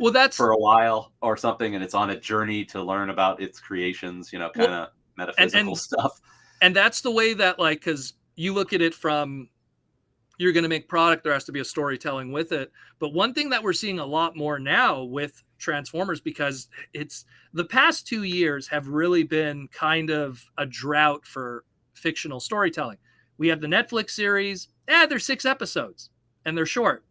Well, that's for a while or something, and it's on a journey to learn about its creations, kind of metaphysical stuff. And that's the way that, like, because you look at it from, you're going to make product, there has to be a storytelling with it. But one thing that we're seeing a lot more now with Transformers, because it's the past 2 years have really been kind of a drought for fictional storytelling. We have the Netflix series, they're 6 episodes and they're short,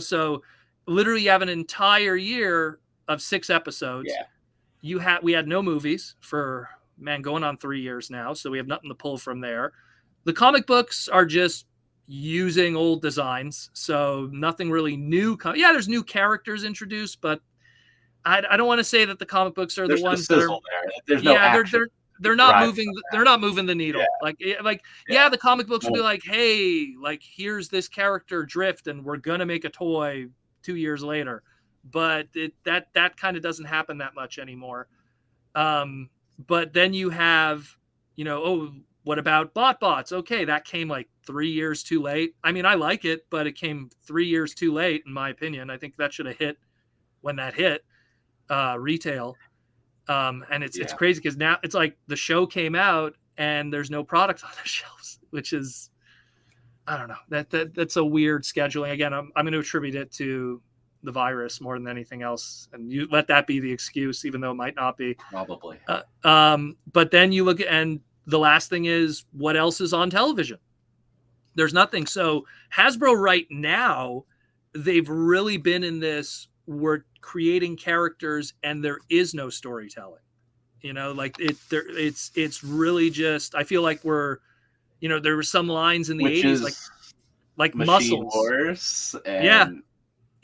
so literally you have an entire year of 6 episodes. Yeah. We had no movies for going on 3 years now, so we have nothing to pull from there. The comic books are just using old designs, so nothing really new. There's new characters introduced, but I don't want to say that the comic books are There's the ones no that are. there. There's no action. They're not moving. They're not moving the needle. Yeah. The comic books would be like, hey, like here's this character Drift, and we're gonna make a toy 2 years later. But that kind of doesn't happen that much anymore. But then you have, what about BotBots? Okay, that came like 3 years too late. I mean, I like it, but it came 3 years too late, in my opinion. I think that should have hit when that hit retail. And it's crazy because now it's like the show came out and there's no product on the shelves, which is, I don't know, that's a weird scheduling. Again, I'm going to attribute it to the virus more than anything else, and you let that be the excuse, even though it might not be. Probably. But then you look at, and the last thing is, what else is on television? There's nothing. So Hasbro right now, they've really been in this, we're creating characters and there is no storytelling. It's really just, I feel like we're, there were some lines in the Which 80s, like Machine Muscles. Wars, and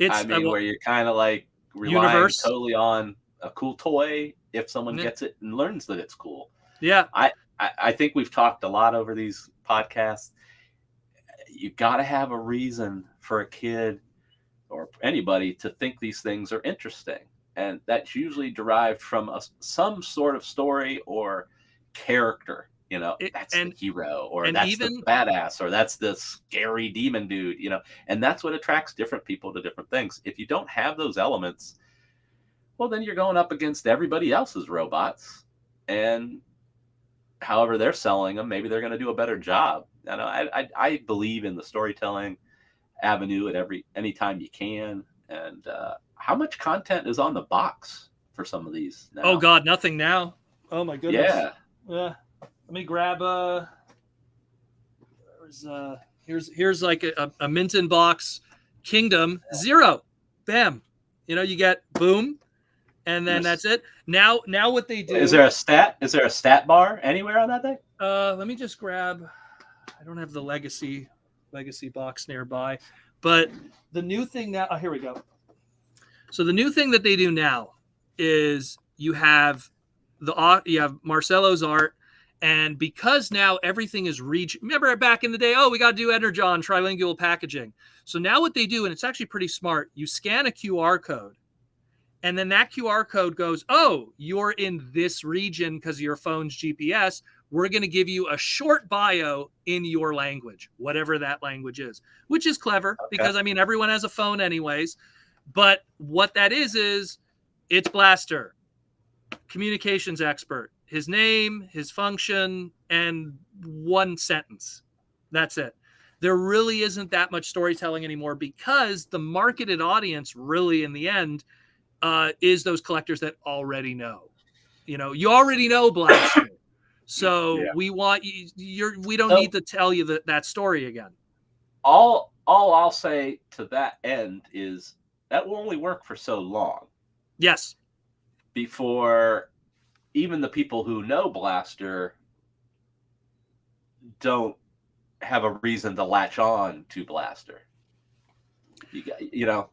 where you're kind of like relying totally on a cool toy if someone gets it and learns that it's cool. Yeah. I think we've talked a lot over these podcasts. You got to have a reason for a kid or anybody to think these things are interesting. And that's usually derived from some sort of story or character You know, It, that's the hero, or and that's the even badass, or that's the scary demon dude, you know, and that's what attracts different people to different things. If you don't have those elements, well, then you're going up against everybody else's robots, and however they're selling them, maybe they're going to do a better job. And I believe in the storytelling avenue at anytime you can. And how much content is on the box for some of these oh now? god, nothing now. Oh my goodness. Yeah. Let me grab here's like a mint in box Kingdom 0. Bam. You know, you get boom, and then that's it. Now what they do, is there a stat bar anywhere on that thing? Let me just grab, I don't have the legacy box nearby, but the new thing now, here we go. So the new thing that they do now is you have Marcelo's art, and because now everything is remember back in the day, we got to do Energon trilingual packaging. So now what they do, and it's actually pretty smart, you scan a QR code, and then that QR code goes, oh, you're in this region because of your phone's GPS. We're going to give you a short bio in your language, whatever that language is, which is clever because, I mean, everyone has a phone anyways. But what that is it's Blaster, communications expert, his name, his function, and one sentence. That's it. There really isn't that much storytelling anymore because the marketed audience really, in the end, is those collectors that already know. You know, you already know Blaster. So we want we don't need to tell you that story again. All I'll say to that end is that will only work for so long. Yes. Before even the people who know Blaster don't have a reason to latch on to Blaster. You know,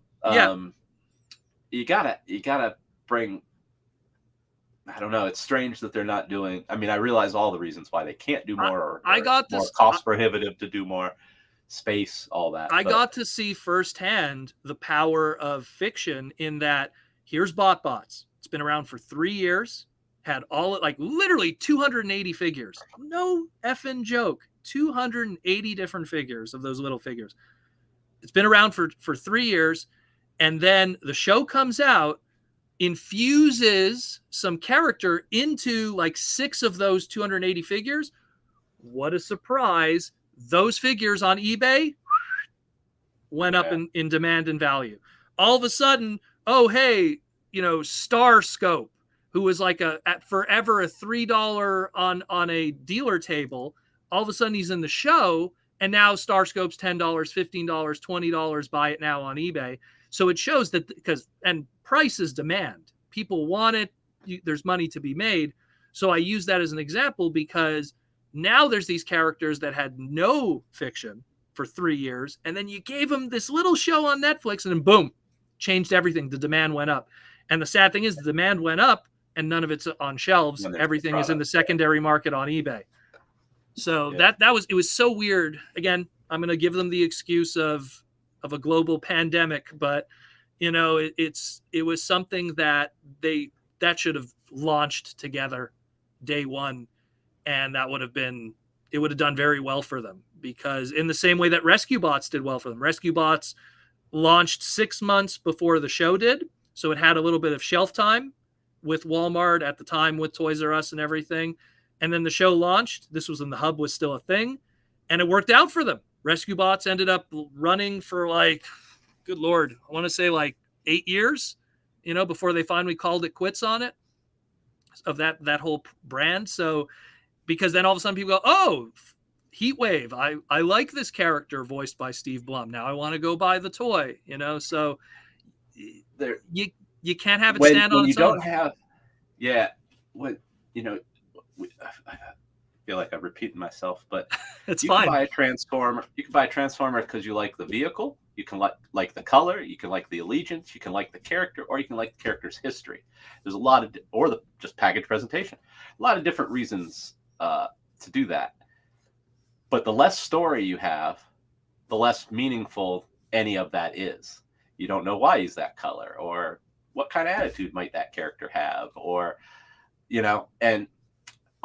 you gotta bring. I don't know. It's strange that they're not doing. I mean, I realize all the reasons why they can't do more. I got more cost prohibitive to do more space, all that. I got to see firsthand the power of fiction in that. Here's BotBots. It's been around for 3 years. Had literally 280 figures. No effing joke. 280 different figures of those little figures. It's been around for 3 years, and then the show comes out, infuses some character into 6 of those 280 figures. What a surprise. Those figures on eBay went up in demand and value. All of a sudden, oh, hey, Star Scope, who was forever a $3 on a dealer table, all of a sudden he's in the show, and now Star Scope's $10, $15, $20, buy it now on eBay. So it shows that and price is demand. People want it. There's money to be made. So I use that as an example because now there's these characters that had no fiction for 3 years, and then you gave them this little show on Netflix, and then boom, changed everything. The demand went up. And the sad thing is the demand went up, and none of it's on shelves. Everything is in the secondary market on eBay. So it was so weird. Again, I'm going to give them the excuse of a global pandemic, but it was something that should have launched together day one, and it would have done very well for them, because in the same way that Rescue Bots did well for them. Rescue Bots launched 6 months before the show did, so it had a little bit of shelf time with Walmart at the time, with Toys R Us and everything. And then the show launched. This was when the hub was still a thing, and it worked out for them. Rescue Bots ended up running for good Lord, I want to say 8 years, before they finally called it quits on it, of that whole brand. So, because then all of a sudden people go, oh, Heatwave, I like this character voiced by Steve Blum. Now I want to go buy the toy, so you can't have it stand on its own. I feel like I'm repeating myself, but it's you fine. Can buy a Transformer. You can buy a Transformer because you like the vehicle, you can like the color, you can like the allegiance, you can like the character, or you can like the character's history. There's a lot of, or the just package presentation. A lot of different reasons to do that. But the less story you have, the less meaningful any of that is. You don't know why he's that color, or what kind of attitude might that character have, or and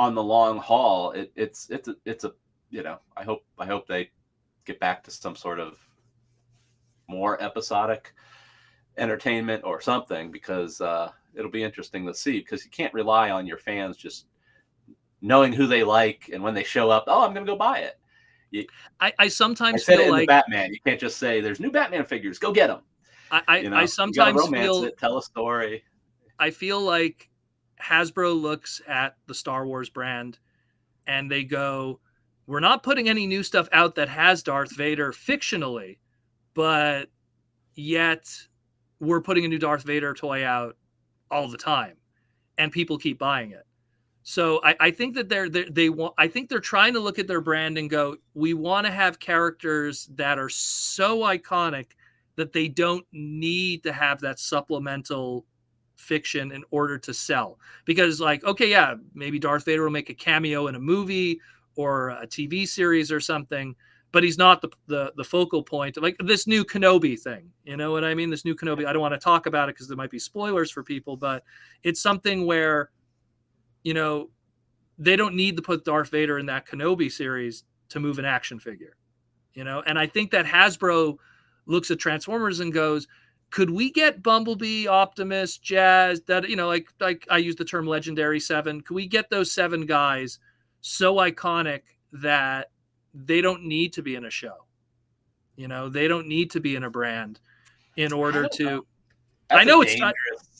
on the long haul, it's a you know, I hope they get back to some sort of more episodic entertainment or something, because it'll be interesting to see, because you can't rely on your fans just knowing who they like, and when they show up, oh, I'm gonna go buy it. I sometimes said feel it in the like Batman. You can't just say there's new Batman figures, go get them. I You gotta sometimes romance feel it, tell a story. I feel like Hasbro looks at the Star Wars brand and they go, we're not putting any new stuff out that has Darth Vader fictionally, but yet we're putting a new Darth Vader toy out all the time, and people keep buying it. So I think that I think they're trying to look at their brand and go, we want to have characters that are so iconic that they don't need to have that supplemental fiction in order to sell. Because, like, okay, yeah, maybe Darth Vader will make a cameo in a movie or a TV series or something, but he's not the focal point. Like this new Kenobi thing, you know what I mean? This new Kenobi, I don't want to talk about it because there might be spoilers for people, but it's something where, you know, they don't need to put Darth Vader in that Kenobi series to move an action figure, you know? And I think that Hasbro looks at Transformers and goes, could we get Bumblebee, Optimus, Jazz, that, you know, like I use the term Legendary 7. Could we get those 7 guys so iconic that they don't need to be in a show? You know, they don't need to be in a brand in order to. I know it's not.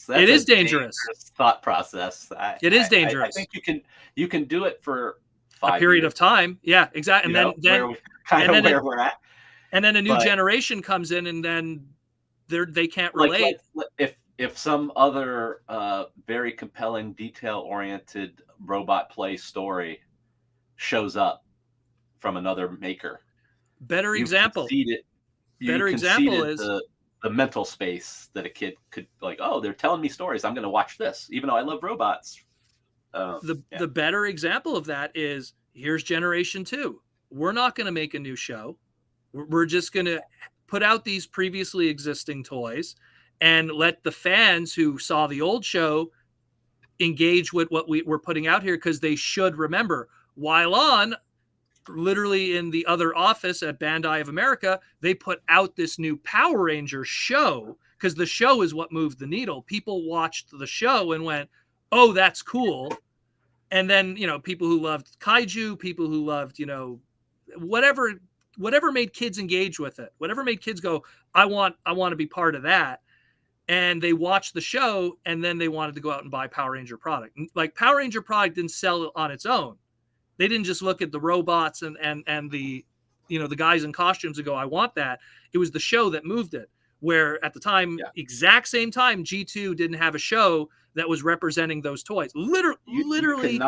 It is dangerous. Thought process. It is dangerous. I think you can do it for a period of time. Yeah, exactly. And then where we're at. And then a new generation comes in, and then they can't relate. If some other very compelling, detail-oriented robot play story shows up from another maker. Better example. Better example is the mental space that a kid could, like, oh, they're telling me stories, I'm going to watch this, even though I love robots. The better example of that is, here's Generation 2. We're not going to make a new show. We're just going to put out these previously existing toys and let the fans who saw the old show engage with what we're putting out here, because they should remember. While on, literally in the other office at Bandai of America, they put out this new Power Ranger show, because the show is what moved the needle. People watched the show and went, oh, that's cool. And then, you know, people who loved kaiju, people who loved, you know, whatever made kids engage with it, whatever made kids go, I want to be part of that. And they watched the show, and then they wanted to go out and buy Power Ranger product. Like, Power Ranger product didn't sell on its own. They didn't just look at the robots and the, you know, the guys in costumes and go, I want that. It was the show that moved it. Where at the time, exact same time, G2 didn't have a show that was representing those toys. Literally.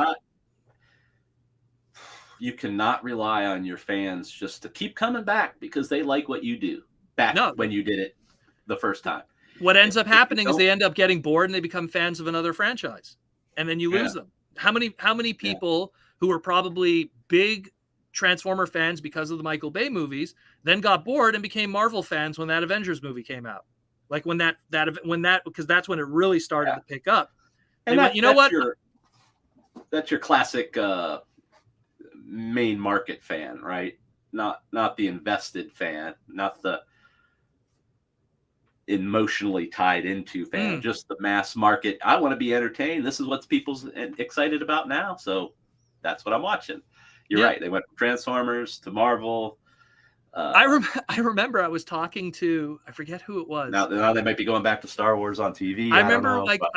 You cannot rely on your fans just to keep coming back because they like what you do when you did it the first time. What ends up happening is they end up getting bored and they become fans of another franchise, and then you lose them. How many people who were probably big Transformer fans because of the Michael Bay movies then got bored and became Marvel fans when that Avengers movie came out? Like when that because that's when it really started to pick up. And went, you know what? That's your classic main market fan, right? Not the invested fan, not the emotionally tied into fan, just the mass market. I want to be entertained. This is what people's excited about now, so that's what I'm watching. You're right. They went from Transformers to Marvel. I remember I was talking to, I forget who it was. Now they might be going back to Star Wars on TV. I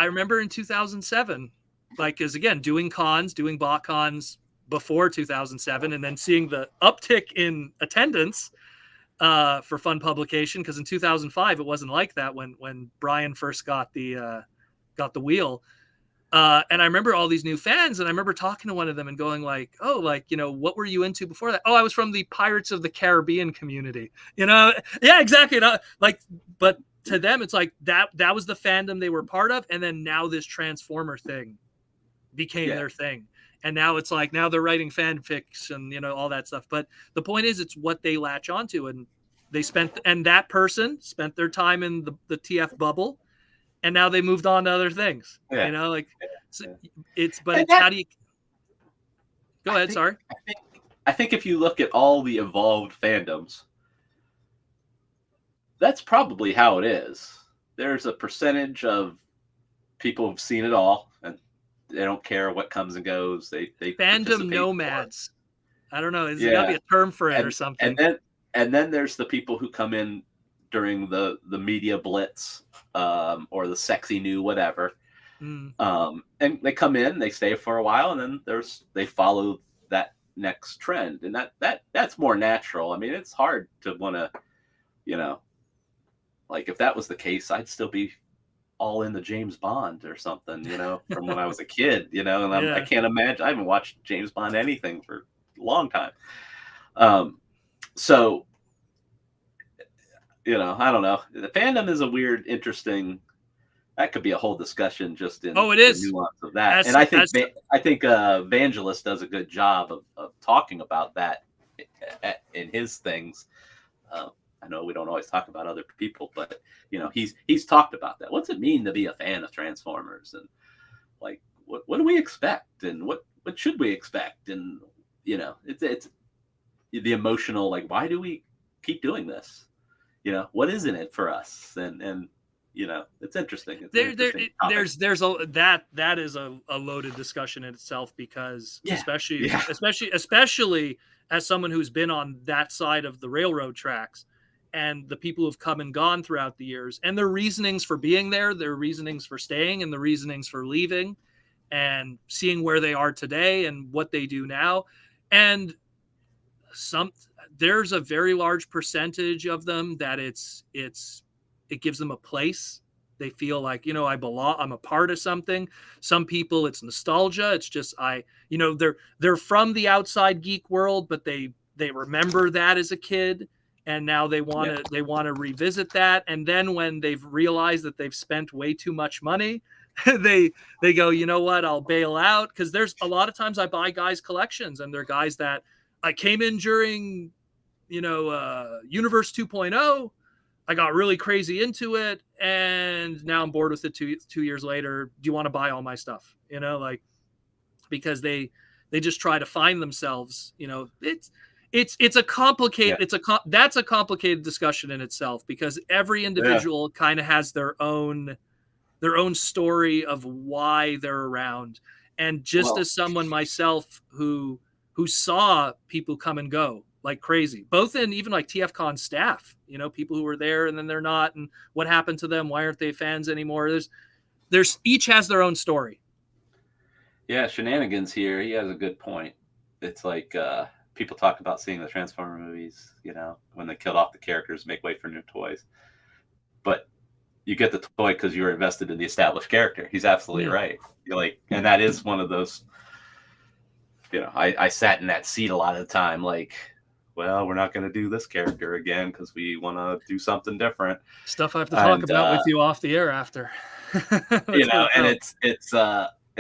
remember in 2007, like, as again, doing bot cons before 2007, and then seeing the uptick in attendance for Fun Publication, because in 2005 it wasn't like that when Brian first got the wheel. And I remember all these new fans, and I remember talking to one of them and going like, oh, like, you know, what were you into before that? Oh, I was from the Pirates of the Caribbean community, you know? Yeah, exactly. But to them, it's like that was the fandom they were part of. And then now this Transformer thing became their thing. And now it's like, now they're writing fanfics and, you know, all that stuff. But the point is, it's what they latch onto, and that person spent their time in the TF bubble. And now they moved on to other things, you know, like how do you? Go ahead. Sorry. I think if you look at all the evolved fandoms, that's probably how it is. There's a percentage of people who've seen it all, and they don't care what comes and goes. They Fandom participate more. nomads. I don't know. Is there Yeah. got to be a term for it or something? And then there's the people who come in during the media blitz, or the sexy new whatever. And they come in, they stay for a while, and then they follow that next trend, and that's more natural. I mean, it's hard to want to, you know, like if that was the case, I'd still be all into James Bond or something, you know, from when I was a kid, you know, and I can't imagine. I haven't watched James Bond anything for a long time. So, you know, I don't know. The fandom is a weird, interesting. That could be a whole discussion just in it is the nuance of that. And I think Vangelis does a good job of talking about that in his things. I know we don't always talk about other people, but you know, he's talked about that. What's it mean to be a fan of Transformers, and like what do we expect, and what should we expect, and you know, it's the emotional, like, why do we keep doing this? You know, what is in it for us? And you know, it's interesting. There's that is a loaded discussion in itself, because especially as someone who's been on that side of the railroad tracks, and the people who've come and gone throughout the years, and their reasonings for being there, their reasonings for staying, and the reasonings for leaving, and seeing where they are today and what they do now. And there's a very large percentage of them that it gives them a place. They feel like, you know, I belong, I'm a part of something. Some people, it's nostalgia. It's just, you know, they're from the outside geek world, but they remember that as a kid, and now they want to revisit that. And then when they've realized that they've spent way too much money, they go, you know what, I'll bail out. Because there's a lot of times I buy guys collections, and they're guys that I came in during, you know, Universe 2.0. I got really crazy into it, and now I'm bored with it 2 years later. Do you want to buy all my stuff? You know, like, because they just try to find themselves. You know, it's a complicated that's a complicated discussion in itself, because every individual kind of has their own story of why they're around. And just as someone myself who saw people come and go like crazy, both in even like TFCon staff, you know, people who were there and then they're not, and what happened to them, why aren't they fans anymore? There's each has their own story. Yeah, Shenanigans here, he has a good point. It's like people talk about seeing the Transformer movies, you know, when they killed off the characters, make way for new toys. But you get the toy because you're invested in the established character. He's absolutely right. You're like, and that is one of those, you know, I sat in that seat a lot of the time, like, well, we're not going to do this character again because we want to do something different. Stuff I have to talk about with you off the air after. You know, and it's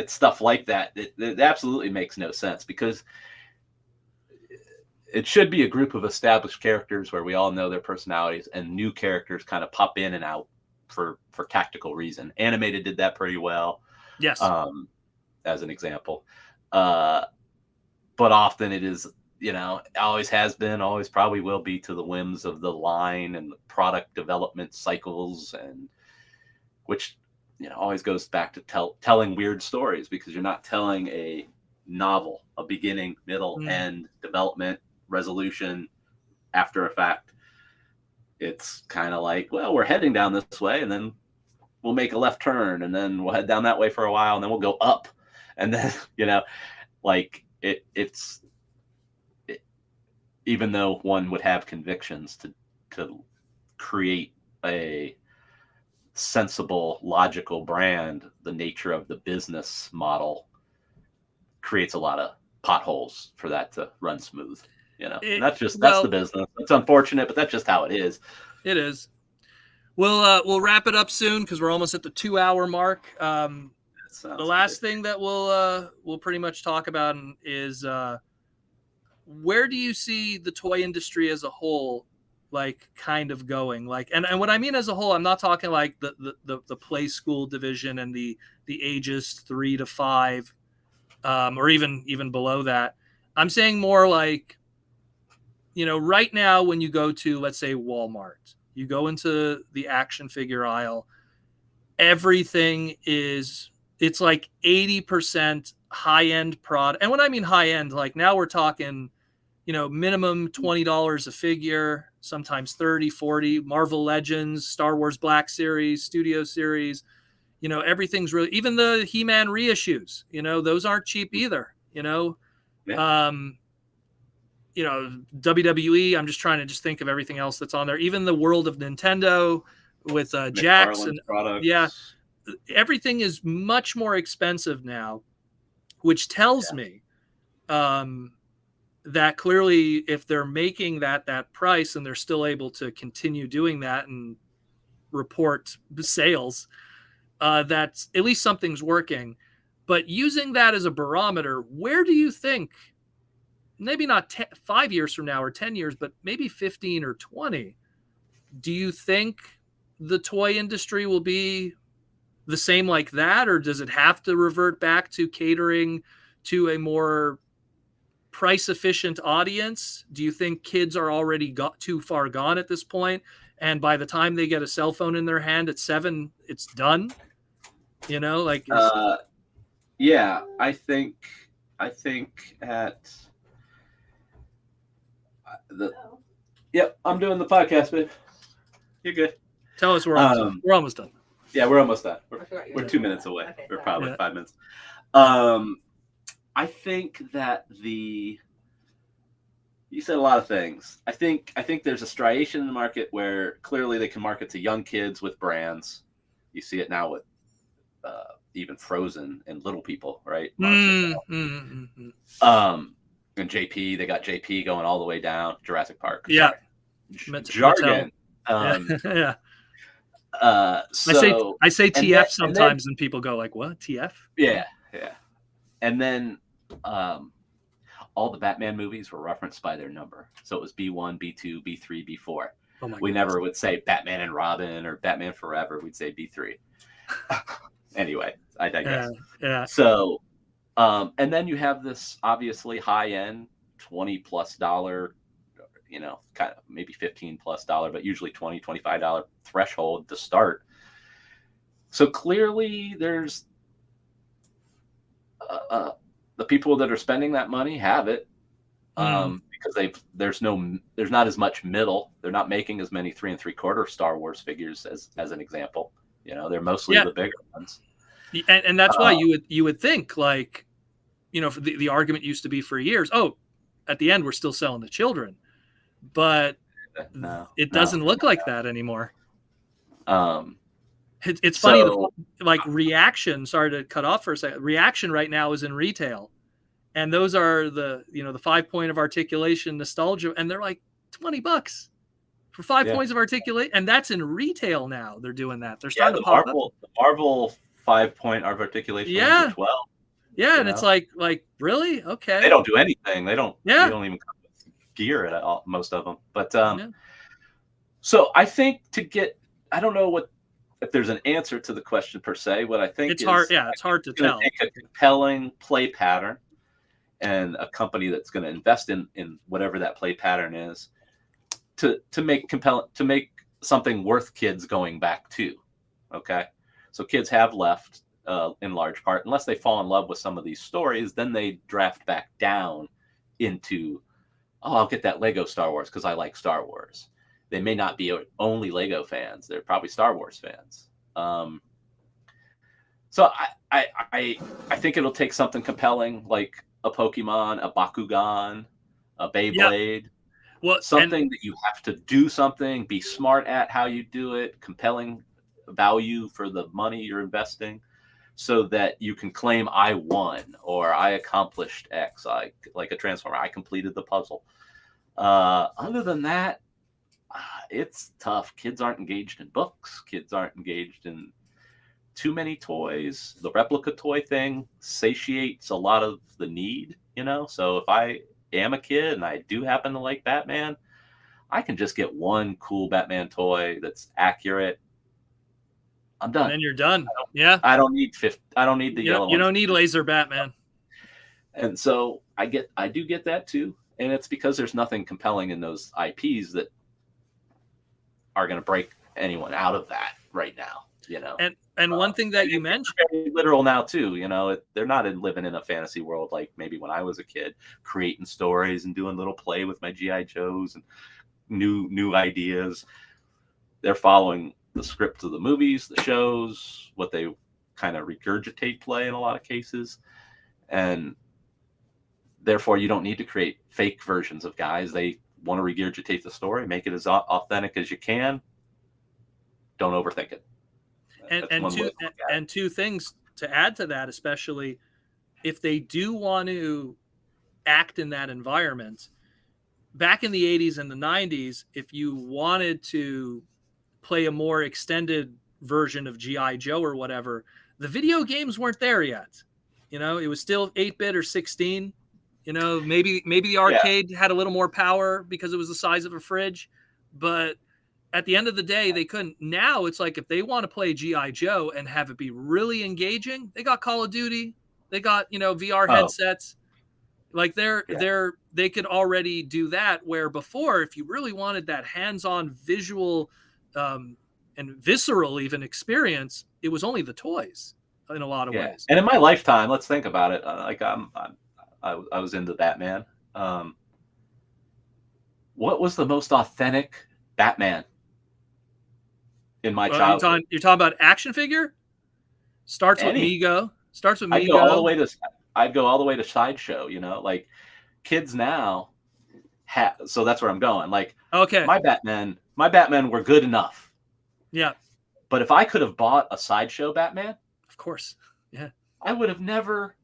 stuff like that. It absolutely makes no sense, because it should be a group of established characters where we all know their personalities, and new characters kind of pop in and out for tactical reason. Animated did that pretty well. Yes. As an example. But often it is, you know, always has been, always probably will be, to the whims of the line and the product development cycles, and which, you know, always goes back to telling weird stories, because you're not telling a novel, a beginning, middle, end, development, resolution, after effect. It's kind of like, well, we're heading down this way, and then we'll make a left turn, and then we'll head down that way for a while, and then we'll go up, and then, you know, like it's even though one would have convictions to create a sensible, logical brand, the nature of the business model creates a lot of potholes for that to run smooth. You know, and that's the business. It's unfortunate, but that's just how it is. It is. We'll wrap it up soon, because we're almost at the 2-hour mark. The last thing that we'll pretty much talk about is where do you see the toy industry as a whole, like, kind of going? Like, and what I mean as a whole, I'm not talking like the play school division and the ages 3 to 5, or even below that. I'm saying more like, right now when you go to, let's say, Walmart, you go into the action figure aisle, everything it's like 80% high-end product. And when I mean high-end, like now we're talking, minimum $20 a figure, sometimes 30, 40, Marvel Legends, Star Wars Black Series, Studio Series, everything's really, even the He-Man reissues, those aren't cheap either, Yeah. WWE, I'm just trying to think of everything else that's on there. Even the world of Nintendo with Jax and products. yeah, everything is much more expensive now, which tells me that clearly if they're making that price and they're still able to continue doing that and report sales, that's at least something's working. But using that as a barometer, where do you think, maybe not 5 years from now or 10 years, but maybe 15 or 20, do you think the toy industry will be the same like that? Or does it have to revert back to catering to a more price efficient audience? Do you think kids are already got too far gone at this point, and by the time they get a cell phone in their hand at 7, it's done? Like yeah, I think at yep, I'm doing the podcast, babe. You're good. Tell us we're almost done. Yeah, we're almost done. We're 2 minutes away. Okay, we're probably 5 minutes. I think that you said a lot of things. I think there's a striation in the market where clearly they can market to young kids with brands. You see it now with even Frozen and Little People, right? And JP, they got JP going all the way down Jurassic Park. Yeah. Jargon. Yeah. So I say TF sometimes and people go like, what? TF? Yeah. And then all the Batman movies were referenced by their number. So it was B1, B2, B3, B4. We never would say Batman and Robin or Batman Forever. We'd say B3. Anyway, I digress. Yeah. So, and then you have this obviously high-end $20+ kind of maybe $15+ but usually $20, $25 threshold to start. So clearly there's the people that are spending that money have it because there's not as much middle. They're not making as many 3 3/4 Star Wars figures as an example. They're mostly the bigger ones. And that's why you would think, like, for the argument used to be for years, at the end we're still selling to children, but it doesn't look like that anymore. It's funny, like Reaction, sorry to cut off for a second, Reaction right now is in retail, and those are the 5-point of articulation nostalgia, and they're like $20 for 5 points of articulation, and that's in retail now. They're doing that. They're starting to pop up. The Marvel 5-point of articulation are 12. Yeah, and it's like really? Okay. They don't do anything. They don't even come with gear at all, most of them. But so I think I don't know if there's an answer to the question per se. What I think it's hard. Yeah, it's hard to tell. Take a compelling play pattern and a company that's going to invest in whatever that play pattern is to make something worth kids going back to. Okay. So kids have left in large part, unless they fall in love with some of these stories, then they draft back down into, I'll get that Lego Star Wars because I like Star Wars. They may not be only Lego fans. They're probably Star Wars fans. So I think it'll take something compelling like a Pokemon, a Bakugan, a Beyblade. Yeah. Well, something that you have to do something, be smart at how you do it, compelling value for the money you're investing, so that you can claim I won or I accomplished X. Like a Transformer, I completed the puzzle. Other than that, it's tough. Kids aren't engaged in books. Kids aren't engaged in too many toys. The replica toy thing satiates a lot of the need, So if I am a kid and I do happen to like Batman, I can just get one cool Batman toy that's accurate. I'm done. And you're done. I don't need I don't need the yellow. You don't need laser Batman. And so I do get that too. And it's because there's nothing compelling in those IPs that are going to break anyone out of that right now, you know. And one thing that you mentioned, very literal now too, you know, they're not living in a fantasy world like maybe when I was a kid, creating stories and doing little play with my GI Joes and new ideas. They're following the script of the movies, the shows, what they kind of regurgitate play in a lot of cases, and therefore you don't need to create fake versions of guys. They want to regurgitate the story, make it as authentic as you can. Don't overthink it. And two things to add to that, especially if they do want to act in that environment. Back in the 80s and the 90s, if you wanted to play a more extended version of G.I. Joe or whatever, the video games weren't there yet. You know, it was still 8-bit or 16. You know, maybe the arcade had a little more power because it was the size of a fridge, but at the end of the day, they couldn't. Now it's like if they want to play G.I. Joe and have it be really engaging, they got Call of Duty, they got, you know, VR headsets. Like they could already do that, where before, if you really wanted that hands-on visual and visceral even experience, it was only the toys in a lot of ways. And in my lifetime, let's think about it. Like I was into Batman. What was the most authentic Batman in my childhood? You're talking about action figure? Starts with Mego. I'd go all the way to Sideshow, you know, like kids now so that's where I'm going. Like, okay, my Batman were good enough. Yeah. But if I could have bought a Sideshow Batman, of course. Yeah. I would have never,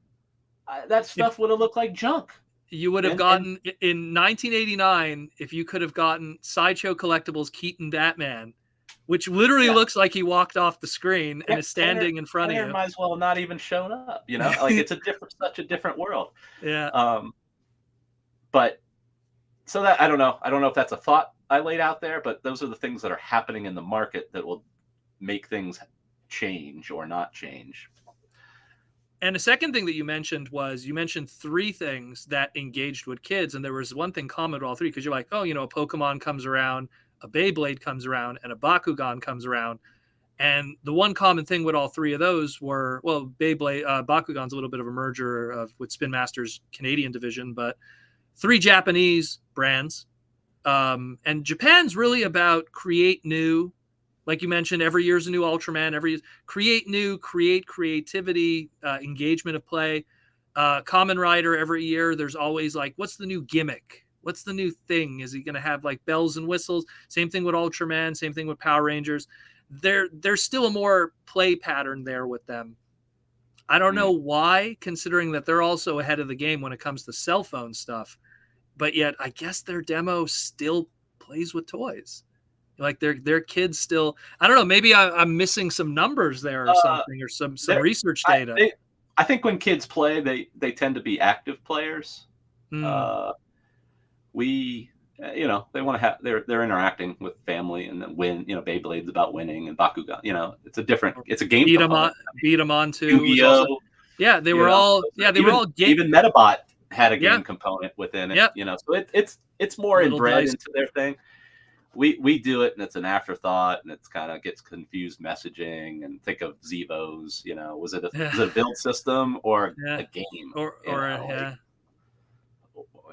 that stuff would have looked like junk. You would have gotten in 1989, if you could have gotten Sideshow Collectibles Keaton Batman, which literally looks like he walked off the screen and is standing in front of you. Might as well not even shown up, you know, like it's such a different world. Yeah. But so that, I don't know if that's a thought I laid out there, but those are the things that are happening in the market that will make things change or not change. And the second thing that you mentioned was, you mentioned three things that engaged with kids. And there was one thing common to all three, because you're like, oh, you know, a Pokemon comes around, a Beyblade comes around, and a Bakugan comes around. And the one common thing with all three of those were, well, Beyblade, Bakugan's a little bit of a merger with Spin Master's Canadian division, but three Japanese brands. And Japan's really about create new. Like you mentioned, every year's a new Ultraman. Create new, create creativity, engagement of play. Kamen Rider, every year, there's always like, what's the new gimmick? What's the new thing? Is he going to have like bells and whistles? Same thing with Ultraman. Same thing with Power Rangers. There's still a more play pattern there with them. I don't know why, considering that they're also ahead of the game when it comes to cell phone stuff. But yet, I guess their demo still plays with toys. Like their kids still, I don't know, maybe I'm missing some numbers there or something, or some research data. I think when kids play, they tend to be active players. You know, they want to have, they're interacting with family, and then win, you know, Beyblade's about winning, and Bakugan, you know, it's a game. Beat 'em on too. Yeah, they were all game. Even Metabot had a game component within it. Yep. You know, so it's more inbred into their thing. We do it, and it's an afterthought, and it's kind of gets confused messaging. And think of Zevos, you know, was it a build system or a game or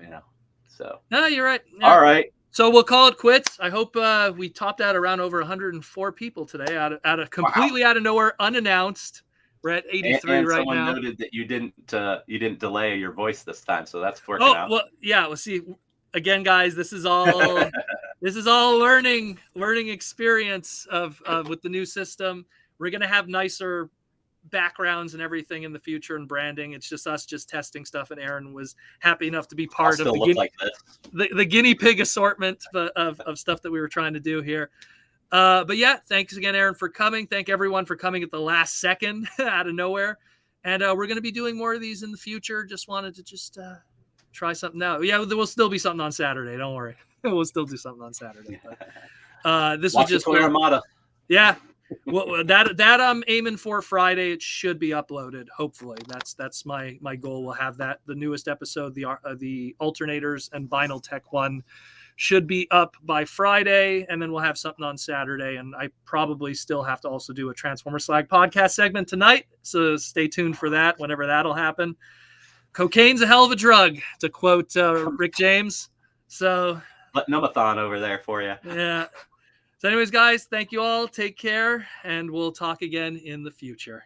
you know? So no, you're right. Yeah. All right. So we'll call it quits. I hope we topped out around over 104 people today out of completely out of nowhere, unannounced. We're at 83 and right now. Someone noted that you didn't delay your voice this time, so that's working out. Well, yeah. We'll see. Again, guys, this is all learning experience of with the new system. We're gonna have nicer backgrounds and everything in the future, and branding. It's just us testing stuff, and Aaron was happy enough to be part of the guinea pig assortment of stuff that we were trying to do here. But yeah, thanks again, Aaron, for coming. Thank everyone for coming at the last second out of nowhere. And we're going to be doing more of these in the future. Just wanted to try something out. Yeah, there will still be something on Saturday. Don't worry. We'll still do something on Saturday. But, this was just Armada. Yeah. Well, that I'm aiming for Friday. It should be uploaded. Hopefully, that's my goal. We'll have that the newest episode, the alternators and vinyl tech one, should be up by Friday, and then we'll have something on Saturday. And I probably still have to also do a Transformer Slag podcast segment tonight, so stay tuned for that whenever that'll happen. Cocaine's a hell of a drug, to quote Rick James. So, Numathon over there for you. Yeah. So anyways, guys, thank you all. Take care, and we'll talk again in the future.